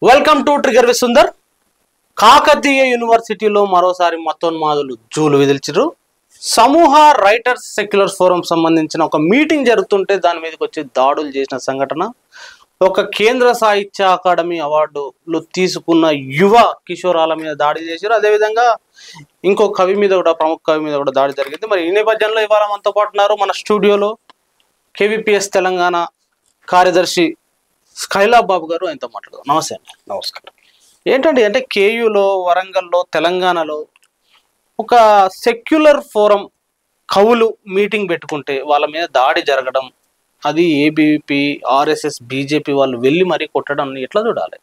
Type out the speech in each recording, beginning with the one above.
Welcome to trigger with Sundar. Kakatiya యూనివర్సిటీలో మరోసారి మతోన్మాదులు జూలు విదిల్చారు. సమూహ రైటర్స్ సెక్యులర్ ఫోరం సంబంధించిన ఒక మీటింగ్ జరుగుతుంటే దాని మీదకి వచ్చి దాడులు చేసిన సంఘటన. ఒక కేంద్ర సాహిత్య అకాడమీ అవార్డులు తీసుకున్న యువ కిషోరాల మీద దాడి చేశారు. అదేవిధంగా ఇంకో కవి మీద కూడా, ప్రముఖ కవి మీద కూడా దాడి జరిగింది. మరి ఈ నేపథ్యంలో ఇవాళ మనతో పాటు ఉన్నారు మన స్టూడియోలో కేవీపీఎస్ తెలంగాణ కార్యదర్శి స్కైలాబ్ బాబు గారు. ఆయనతో మాట్లాడదాం. నమస్తే అండి. నమస్కారం. ఏంటండి అంటే కేయూలో, వరంగల్లో, తెలంగాణలో ఒక సెక్యులర్ ఫోరం కవులు మీటింగ్ పెట్టుకుంటే వాళ్ళ మీద దాడి జరగడం, అది ఏబీవీపీ, ఆర్ఎస్ఎస్, బీజేపీ వాళ్ళు వెళ్ళి మరీ కొట్టడం ఎట్లా చూడాలి?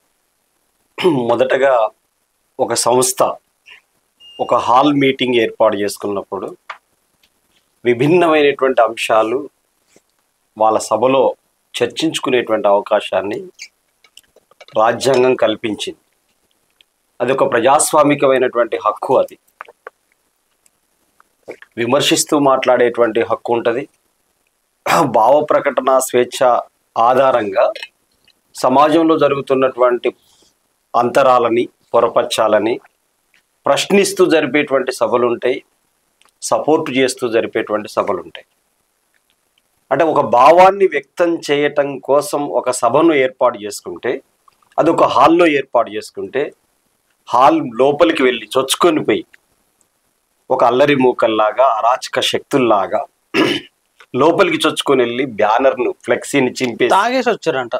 మొదటగా ఒక సంస్థ ఒక హాల్ మీటింగ్ ఏర్పాటు చేసుకున్నప్పుడు విభిన్నమైనటువంటి అంశాలు వాళ్ళ సభలో చర్చించుకునేటువంటి అవకాశాన్ని రాజ్యాంగం కల్పించింది. అది ఒక ప్రజాస్వామికమైనటువంటి హక్కు. అది విమర్శిస్తూ మాట్లాడేటువంటి హక్కు ఉంటుంది. భావ ప్రకటన స్వేచ్ఛ ఆధారంగా సమాజంలో జరుగుతున్నటువంటి అంతరాలని, పొరపచ్చాలని ప్రశ్నిస్తూ జరిపేటువంటి సభలు ఉంటాయి, సపోర్టు చేస్తూ జరిపేటువంటి సభలు ఉంటాయి. అంటే ఒక భావాన్ని వ్యక్తం చేయటం కోసం ఒక సభను ఏర్పాటు చేసుకుంటే, అది ఒక హాల్లో ఏర్పాటు చేసుకుంటే, హాల్ లోపలికి వెళ్ళి చొచ్చుకొని పోయి ఒక అల్లరి మూకల్లాగా, అరాచక శక్తుల్లాగా లోపలికి చొచ్చుకొని వెళ్ళి బ్యానర్ను, ఫ్లెక్సీని చింపేసి తాగేసి వచ్చారంట.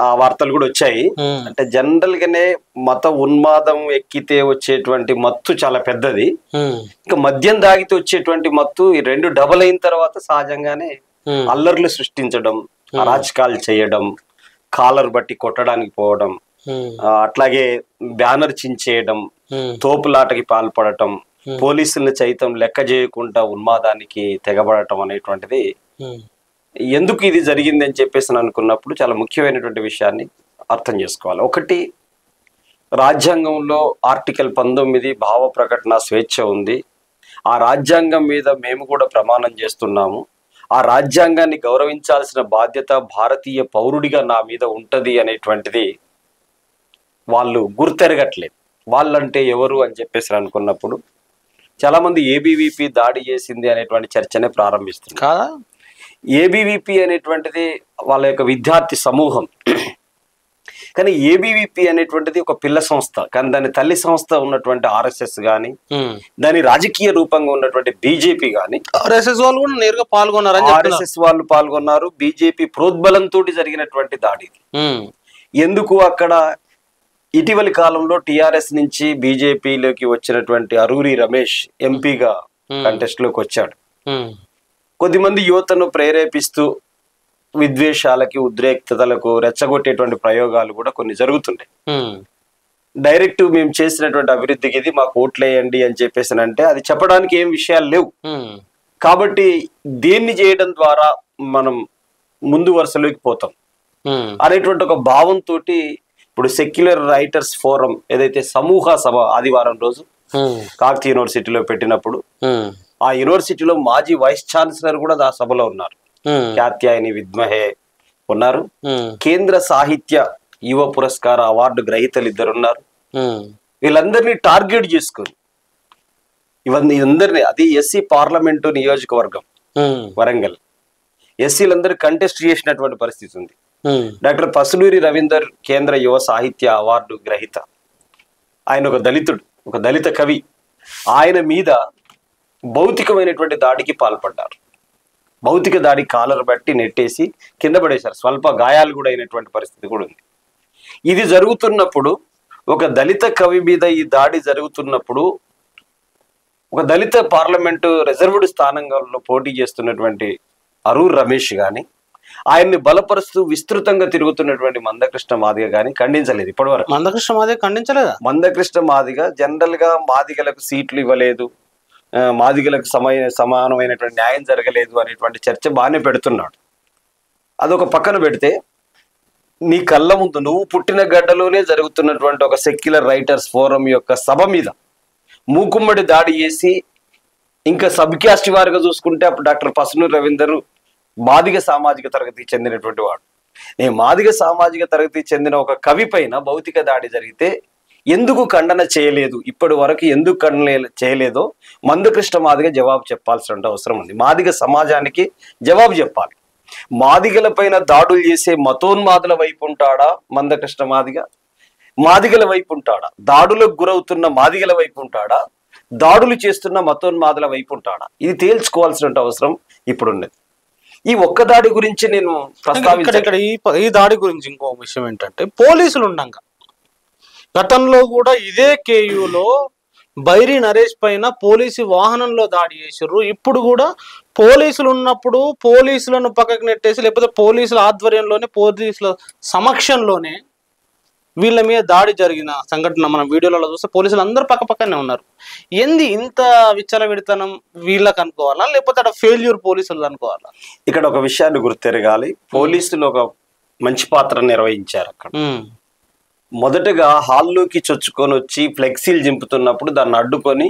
ఆ వార్తలు కూడా వచ్చాయి. అంటే జనరల్ గానే మత ఉన్మాదం ఎక్కితే వచ్చేటువంటి మత్తు చాలా పెద్దది. ఇంకా మద్యం తాగితే వచ్చేటువంటి మత్తు ఈ రెండు డబల్ అయిన తర్వాత సహజంగానే అల్లర్లు సృష్టించడం, అరాచకాలు చేయడం, కాలర్ బట్టి కొట్టడానికి పోవడం, అట్లాగే బ్యానర్ చించేయడం, తోపులాటకి పాల్పడటం, పోలీసుల్ని సైతం లెక్క చేయకుండా ఉన్మాదానికి తెగబడటం అనేటువంటిది ఎందుకు ఇది జరిగింది అని చెప్పేసి అనుకున్నప్పుడు చాలా ముఖ్యమైనటువంటి విషయాన్ని అర్థం చేసుకోవాలి. ఒకటి, రాజ్యాంగంలో ఆర్టికల్ 19 భావ ప్రకటన స్వేచ్ఛ ఉంది. ఆ రాజ్యాంగం మీద మేము కూడా ప్రమాణం చేస్తున్నాము. ఆ రాజ్యాంగాన్ని గౌరవించాల్సిన బాధ్యత భారతీయ పౌరుడిగా నా మీద ఉంటది అనేటువంటిది వాళ్ళు గుర్తెరగట్లేదు. వాళ్ళంటే ఎవరు అని చెప్పేసి అనుకున్నప్పుడు చాలా మంది ఏబీవీపీ దాడి చేసింది అనేటువంటి చర్చనే ప్రారంభిస్తుంది. కాదా? ఏబీవీపీ అనేటువంటిది వాళ్ళ యొక్క విద్యార్థి సమూహం. కానీ ఏబీవీపీ అనేటువంటిది ఒక పిల్ల సంస్థ. కానీ దాని తల్లి సంస్థ ఉన్నటువంటి ఆర్ఎస్ఎస్ కానీ, దాని రాజకీయ రూపంగా ఉన్నటువంటి బీజేపీ కానీ, ఆర్ఎస్ఎస్ వాళ్ళు కూడా నేరుగా పాల్గొన్నారు. ఆర్ఎస్ఎస్ వాళ్ళు పాల్గొన్నారు. బీజేపీ ప్రోద్బలంతో జరిగినటువంటి దాడి. ఎందుకు అక్కడ ఇటీవలి కాలంలో టిఆర్ఎస్ నుంచి బీజేపీలోకి వచ్చినటువంటి అరూరి రమేష్ ఎంపీగా కంటెస్ట్ లోకి వచ్చాడు. కొద్దిమంది యువతను ప్రేరేపిస్తూ విద్వేషాలకి, ఉద్రేక్తతలకు రెచ్చగొట్టేటువంటి ప్రయోగాలు కూడా కొన్ని జరుగుతుంటాయి. డైరెక్ట్ మేము చేసినటువంటి అభివృద్ధికి ఇది మాకు ఓట్లేయండి అని చెప్పేసి అంటే అది చెప్పడానికి ఏం విషయాలు లేవు. కాబట్టి దేన్ని చేయడం ద్వారా మనం ముందు వరుసలోకి పోతాం అనేటువంటి ఒక భావంతో ఇప్పుడు సెక్యులర్ రైటర్స్ ఫోరం ఏదైతే సమూహ సభ ఆదివారం రోజు కాకతీయ యూనివర్సిటీలో పెట్టినప్పుడు, ఆ యూనివర్సిటీలో మాజీ వైస్ ఛాన్సలర్ కూడా ఆ సభలో ఉన్నారు. కాత్యాయని విద్మహే ఉన్నారు. కేంద్ర సాహిత్య యువ పురస్కార అవార్డు గ్రహీతలు 2 ఉన్నారు. వీళ్ళందరినీ టార్గెట్ చేసుకుని అందరినీ, అది ఎస్సీ పార్లమెంటు నియోజకవర్గం వరంగల్, ఎస్సీలందరూ కంటెస్ట్ చేసినటువంటి పరిస్థితి ఉంది. డాక్టర్ పసులూరి రవీందర్ కేంద్ర యువ సాహిత్య అవార్డు గ్రహీత. ఆయన ఒక దళితుడు, ఒక దళిత కవి. ఆయన మీద భౌతికమైనటువంటి దాడికి పాల్పడ్డారు. భౌతిక దాడి కాలర్ బట్టి నెట్టేసి కింద పడేశారు. స్వల్ప గాయాలు కూడా అయినటువంటి పరిస్థితి కూడా ఉంది. ఇది జరుగుతున్నప్పుడు, ఒక దళిత కవి మీద ఈ దాడి జరుగుతున్నప్పుడు, ఒక దళిత పార్లమెంటు రిజర్వ్డ్ స్థానంలో పోటీ చేస్తున్నటువంటి అరూర్ రమేష్ గాని, ఆయన్ని బలపరుస్తూ విస్తృతంగా తిరుగుతున్నటువంటి మందకృష్ణ మాదిగ గాని ఖండించలేదు ఇప్పటివరకు. మందకృష్ణ మాదిగ ఖండించలేదా? మందకృష్ణ మాదిగ జనరల్ గా మాదిగలకు సీట్లు ఇవ్వలేదు, మాదిగలకు సమానమైనటువంటి న్యాయం జరగలేదు అనేటువంటి చర్చ బాగానే పెడుతున్నాడు. అదొక పక్కన పెడితే, నీ కళ్ళ ముందు నువ్వు పుట్టిన గడ్డలోనే జరుగుతున్నటువంటి ఒక సెక్యులర్ రైటర్స్ ఫోరం యొక్క సభ మీద మూకుమ్మడి దాడి చేసి, ఇంకా సబ్ క్యాస్ట్ వారిగా చూసుకుంటే అప్పుడు డాక్టర్ పసునూరి రవీందర్ మాదిగ సామాజిక తరగతికి చెందినటువంటి వాడు. ఈ మాదిగ సామాజిక తరగతికి చెందిన ఒక కవి పైన భౌతిక దాడి జరిగితే ఎందుకు ఖండన చేయలేదు, ఇప్పటి వరకు ఎందుకు ఖండన చేయలేదో మందకృష్ణ మాదిగ జవాబు చెప్పాల్సిన అవసరం ఉంది. మాదిగ సమాజానికి జవాబు చెప్పాలి. మాదిగల పైన దాడులు చేసే మతోన్మాదుల వైపు ఉంటాడా మందకృష్ణ మాదిగ? మాదిగల వైపు ఉంటాడా? దాడులకు గురవుతున్న మాదిగల వైపు ఉంటాడా? దాడులు చేస్తున్న మతోన్మాదుల వైపు ఉంటాడా? ఇది తేల్చుకోవాల్సిన అవసరం ఇప్పుడున్నది. ఈ ఒక్క దాడి గురించి నేను ఇక్కడ ఈ దాడి గురించి ఇంకో విషయం ఏంటంటే, పోలీసులు ఉండగా గతంలో కూడా ఇదే కేయూలో బైరి నరేష్ పైన పోలీసు వాహనంలో దాడి చేసారు. ఇప్పుడు కూడా పోలీసులు ఉన్నప్పుడు పోలీసులను పక్కకు నెట్టేసి, లేకపోతే పోలీసుల ఆధ్వర్యంలోనే, పోలీసుల సమక్షంలోనే వీళ్ళ మీద దాడి జరిగిన సంఘటన మనం వీడియోలలో చూస్తే పోలీసులు అందరూ పక్కనే ఉన్నారు. ఏంది ఇంత విచ్చలవిడితనం వీళ్ళకి అనుకోవాలా, లేకపోతే అక్కడ ఫెయిల్యూర్ పోలీసులు అనుకోవాలా? ఇక్కడ ఒక విషయాన్ని గుర్తెరగాలి. పోలీసులు ఒక మంచి పాత్ర నిర్వహించారు. అక్కడ మొదటగా హాల్లోకి చొచ్చుకొని వచ్చి ఫ్లెక్సీలు చింపుతున్నప్పుడు దాన్ని అడ్డుకొని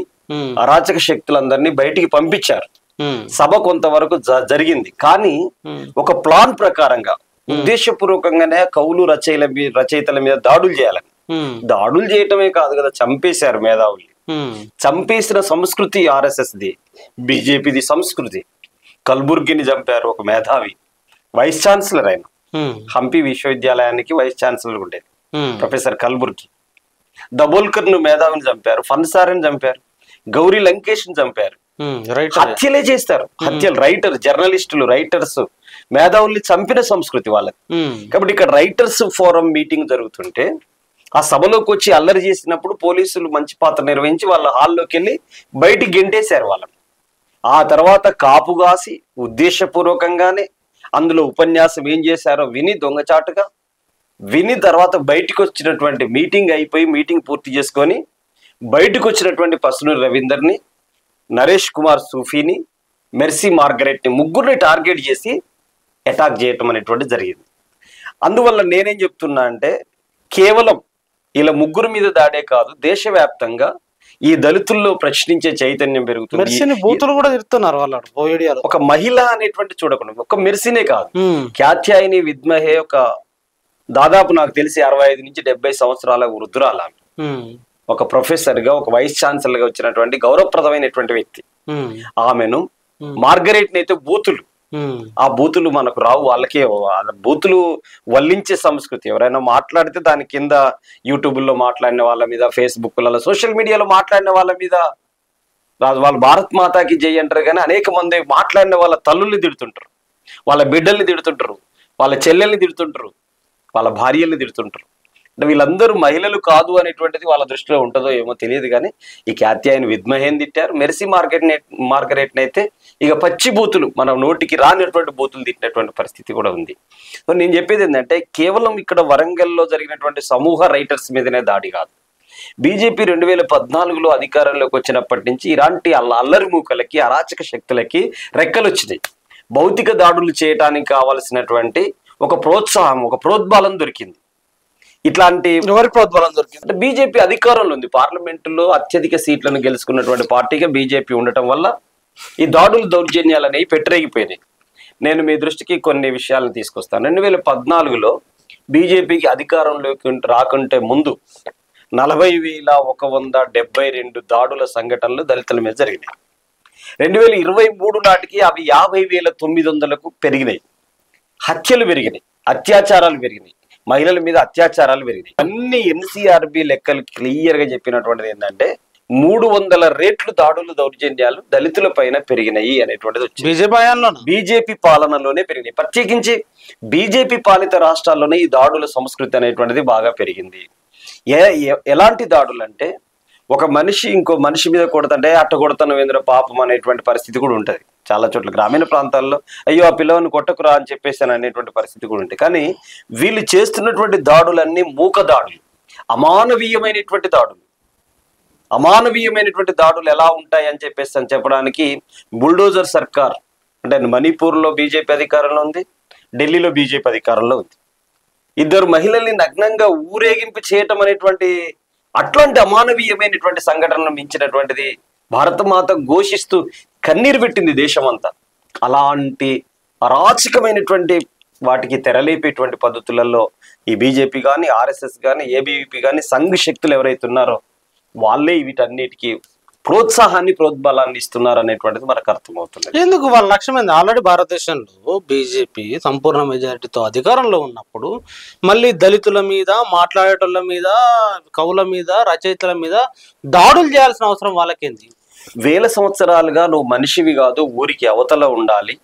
అరాచక శక్తులందరినీ బయటికి పంపించారు. సభ కొంతవరకు జరిగింది. కానీ ఒక ప్లాన్ ప్రకారంగా ఉద్దేశపూర్వకంగానే కవులు రచయితల మీద దాడులు చేయాలని, దాడులు చేయటమే కాదు కదా, చంపేశారు మేధావుల్ని. చంపేసిన సంస్కృతి ఆర్ఎస్ఎస్ ది, బీజేపీది సంస్కృతి. కల్బుర్గిని చంపారు, ఒక మేధావి, వైస్ ఛాన్సలర్ ఆయన, హంపి విశ్వవిద్యాలయానికి వైస్ ఛాన్సలర్ ఉండేది ప్రొఫెసర్ కల్బుర్గి. దబోల్కర్ ను మేధావిని చంపారు, ఫన్సారిని చంపారు, గౌరీ లంకేష్ ని చంపారు. హత్యలే చేస్తారు, హత్యలు. రైటర్, జర్నలిస్టులు, రైటర్స్, మేధావుల్ని చంపిన సంస్కృతి వాళ్ళది. కాబట్టి ఇక్కడ రైటర్స్ ఫోరం మీటింగ్ జరుగుతుంటే ఆ సభలోకి వచ్చి అల్లరి చేసినప్పుడు పోలీసులు మంచి పాత్ర నిర్వహించి వాళ్ళ హాల్లోకి వెళ్ళి బయటికి గెంటేశారు వాళ్ళని. ఆ తర్వాత కాపుగాసి ఉద్దేశపూర్వకంగానే అందులో ఉపన్యాసం ఏం చేశారో విని, దొంగచాటుగా విని, తర్వాత బయటకు వచ్చినటువంటి మీటింగ్ పూర్తి చేసుకొని బయటకు వచ్చినటువంటి పసునూరి రవీందర్ని, నరేష్ కుమార్ సూఫీని, మెర్సీ మార్గరెట్ని, ముగ్గురిని టార్గెట్ చేసి అటాక్ చేయటం అనేటువంటి జరిగింది. అందువల్ల నేనేం చెప్తున్నా అంటే, కేవలం ఇలా ముగ్గురు మీద దాడే కాదు, దేశవ్యాప్తంగా ఈ దళితుల్లో ప్రశ్నించే చైతన్యం పెరుగుతుంది. బూతులు కూడా తిడుతున్నారు వాళ్ళు. ఒక మహిళ అనేటువంటి చూడకుండా, ఒక మెర్సీనే కాదు, కాత్యాయని విద్మహే, ఒక దాదాపు నాకు తెలిసి 65 నుంచి 70 సంవత్సరాల వృద్ధురాల, ఒక ప్రొఫెసర్ గా, ఒక వైస్ ఛాన్సలర్ గా వచ్చినటువంటి గౌరవప్రదమైనటువంటి వ్యక్తి. ఆమెను, మార్గరెట్ నైతే బూతులు, ఆ బూతులు మనకు రావు, వాళ్ళకే బూతులు వల్లించే సంస్కృతి. ఎవరైనా మాట్లాడితే దాని కింద యూట్యూబ్ లో మాట్లాడిన వాళ్ళ మీద, ఫేస్బుక్ లలో, సోషల్ మీడియాలో మాట్లాడిన వాళ్ళ మీద వాళ్ళు భారత్ మాతాకి జై అంటారు. కానీ అనేక మంది మాట్లాడిన వాళ్ళ తల్లుల్ని తిడుతుంటారు, వాళ్ళ బిడ్డల్ని తిడుతుంటారు, వాళ్ళ చెల్లెల్ని తిడుతుంటారు, వాళ్ళ భార్యల్ని తిడుతుంటారు. అంటే వీళ్ళందరూ మహిళలు కాదు అనేటువంటిది వాళ్ళ దృష్టిలో ఉంటుందో ఏమో తెలియదు. కానీ ఈ కాత్యాయని విద్మహేని తిట్టారు, మెర్సీ మార్గరెట్ అయితే ఇక పచ్చి బూతులు, మన నోటికి రానిటువంటి బూతులు తిట్టినటువంటి పరిస్థితి కూడా ఉంది. సో నేను చెప్పేది ఏంటంటే, కేవలం ఇక్కడ వరంగల్లో జరిగినటువంటి సమూహ రైటర్స్ మీదనే దాడి కాదు. బీజేపీ 2014లో అధికారంలోకి వచ్చినప్పటి నుంచి ఇలాంటి అల్లరి మూకలకి, అరాచక శక్తులకి రెక్కలు వచ్చినాయి. భౌతిక దాడులు చేయడానికి కావలసినటువంటి ఒక ప్రోత్సాహం, ఒక ప్రోద్బలం దొరికింది. ఇట్లాంటి ప్రోద్బలం దొరికింది అంటే బీజేపీ అధికారంలో ఉంది, పార్లమెంటులో అత్యధిక సీట్లను గెలుచుకున్నటువంటి పార్టీగా బీజేపీ ఉండటం వల్ల ఈ దాడులు, దౌర్జన్యాలు అనేవి పెట్టరేగిపోయినాయి. నేను మీ దృష్టికి కొన్ని విషయాలను తీసుకొస్తాను. 2014లో బీజేపీకి అధికారంలోకి రాకుంటే ముందు 40,172 దాడుల సంఘటనలు దళితుల మీద జరిగినాయి. 2023 నాటికి అవి 50,900కు పెరిగినాయి. హత్యలు పెరిగినాయి, అత్యాచారాలు పెరిగినాయి, మహిళల మీద అత్యాచారాలు పెరిగినాయి. అన్ని ఎన్సీఆర్బి లెక్కలు క్లియర్ గా చెప్పినటువంటిది ఏంటంటే 300 రెట్లు దాడులు, దౌర్జన్యాలు దళితుల పైన పెరిగినాయి అనేటువంటిది వచ్చింది. బీజేపీ పాలనలోనే పెరిగినాయి. ప్రత్యేకించి బీజేపీ పాలిత రాష్ట్రాల్లోనే ఈ దాడుల సంస్కృతి అనేటువంటిది బాగా పెరిగింది. ఎలాంటి దాడులు అంటే, ఒక మనిషి ఇంకో మనిషి మీద కొడతంటే అట్ట కొడతాను వేంద్ర పాపం అనేటువంటి పరిస్థితి కూడా ఉంటది. చాలా చోట్ల గ్రామీణ ప్రాంతాల్లో అయ్యో ఆ పిల్లవాడిని కొట్టకురా అని చెప్పేసాను అనేటువంటి పరిస్థితి కూడా ఉంటుంది. కానీ వీళ్ళు చేస్తున్నటువంటి దాడులన్నీ మూక దాడులు, అమానవీయమైనటువంటి దాడులు. అమానవీయమైనటువంటి దాడులు ఎలా ఉంటాయి అని చెప్పడానికి బుల్డోజర్ సర్కార్ అంటే మణిపూర్లో బీజేపీ అధికారంలో ఉంది, ఢిల్లీలో బీజేపీ అధికారంలో ఉంది. 2 మహిళల్ని నగ్నంగా ఊరేగింపు చేయటం అనేటువంటి అట్లాంటి అమానవీయమైనటువంటి సంఘటనను మించినటువంటిది భారతమాత ఘోషిస్తూ కన్నీరు పెట్టింది దేశం అంతా. అలాంటి అరాచకమైనటువంటి వాటికి తెరలేపేటువంటి పద్ధతులలో ఈ బీజేపీ కానీ, ఆర్ఎస్ఎస్ కానీ, ఏబీవీపీ కానీ, సంఘ శక్తులు ఎవరైతే ఉన్నారో వాళ్ళే వీటన్నిటికీ ప్రోత్సాహాన్ని, ప్రోద్బలాన్ని ఇస్తున్నారు అనేటువంటిది మనకు అర్థమవుతుంది. ఎందుకు వాళ్ళ లక్ష్యం ఏంది? ఆల్రెడీ భారతదేశంలో బీజేపీ సంపూర్ణ మెజారిటీతో అధికారంలో ఉన్నప్పుడు మళ్ళీ దళితుల మీద, మాట్లాడేటోళ్ళ మీద, కవుల మీద, రచయితల మీద దాడులు చేయాల్సిన అవసరం వాళ్ళకేంది? వేల సంవత్సరాలుగా నువ్వు మనిషివి కాదు, ఊరికి అవతల ఉండాలి,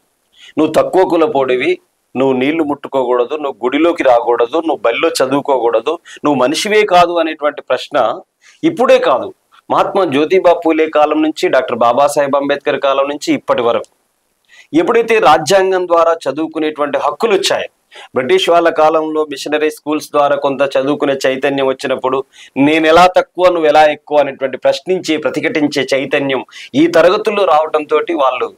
నువ్వు తక్కువ కులపోడివి, నువ్వు నీళ్లు ముట్టుకోకూడదు, నువ్వు గుడిలోకి రాకూడదు, నువ్వు బడిలో చదువుకోకూడదు, నువ్వు మనిషివే కాదు అనేటువంటి ప్రశ్న ఇప్పుడే కాదు, మహాత్మా జ్యోతిబా పూలే కాలం నుంచి, డాక్టర్ బాబాసాహెబ్ అంబేద్కర్ కాలం నుంచి ఇప్పటి వరకు ఎప్పుడైతే రాజ్యాంగం ద్వారా చదువుకునేటువంటి హక్కులు వచ్చాయి, బ్రిటిష్ వాళ్ళ కాలంలో మిషనరీ స్కూల్స్ ద్వారా కొంత చదువుకునే చైతన్యం వచ్చినప్పుడు నేను ఎలా తక్కువ, నువ్వు ఎలా ఎక్కువ అనేటువంటి ప్రతిఘటించే చైతన్యం ఈ తరగతుల్లో రావడంతో వాళ్ళు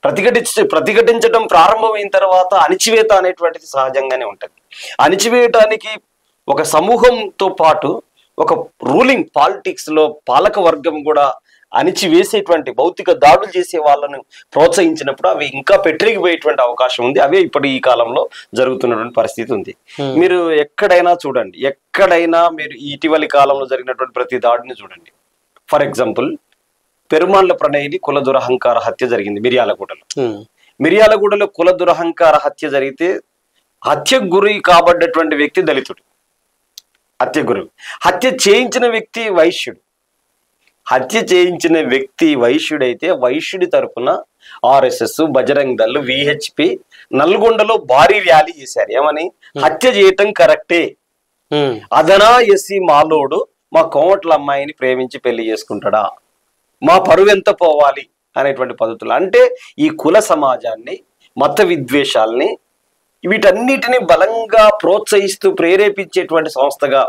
ప్రతిఘటించడం ప్రారంభమైన తర్వాత అణిచివేత అనేటువంటిది సహజంగానే ఉంటుంది. అణిచివేయటానికి ఒక సమూహంతో పాటు ఒక రూలింగ్ పాలిటిక్స్ లో పాలక వర్గం కూడా అణిచివేసేటువంటి భౌతిక దాడులు చేసే వాళ్ళను ప్రోత్సహించినప్పుడు అవి ఇంకా పెట్టిరిగిపోయేటువంటి అవకాశం ఉంది. అవే ఇప్పుడు ఈ కాలంలో జరుగుతున్నటువంటి పరిస్థితి ఉంది. మీరు ఎక్కడైనా చూడండి, ఎక్కడైనా మీరు ఇటీవలి కాలంలో జరిగినటువంటి ప్రతి దాడిని చూడండి. ఫర్ ఎగ్జాంపుల్, పెరుమాళ్ల ప్రణయిని కుల దురహంకార హత్య జరిగింది మిర్యాలగూడలో. మిర్యాలగూడలో కుల దురహంకార హత్య జరిగితే హత్యకు గురి కాబడ్డటువంటి వ్యక్తి దళితుడు, హత్య చేయించిన వ్యక్తి వైశ్యుడు. హత్య చేయించిన వ్యక్తి వైశ్యుడైతే వైశ్యుడి తరపున ఆర్ఎస్ఎస్, బజరంగ్ దళ్, విహెచ్పి నల్గొండలో భారీ ర్యాలీ చేశారు. ఏమని? హత్య చేయటం కరెక్టే, అదనా ఎస్సీ మాలోడు మా కోమట్ల అమ్మాయిని ప్రేమించి పెళ్లి చేసుకుంటాడా, మా పరువు ఎంత పోవాలి అనేటువంటి పద్ధతులు. అంటే ఈ కుల సమాజాన్ని, మత విద్వేషాల్ని, వీటన్నిటిని బలంగా ప్రోత్సహిస్తూ ప్రేరేపించేటువంటి సంస్థగా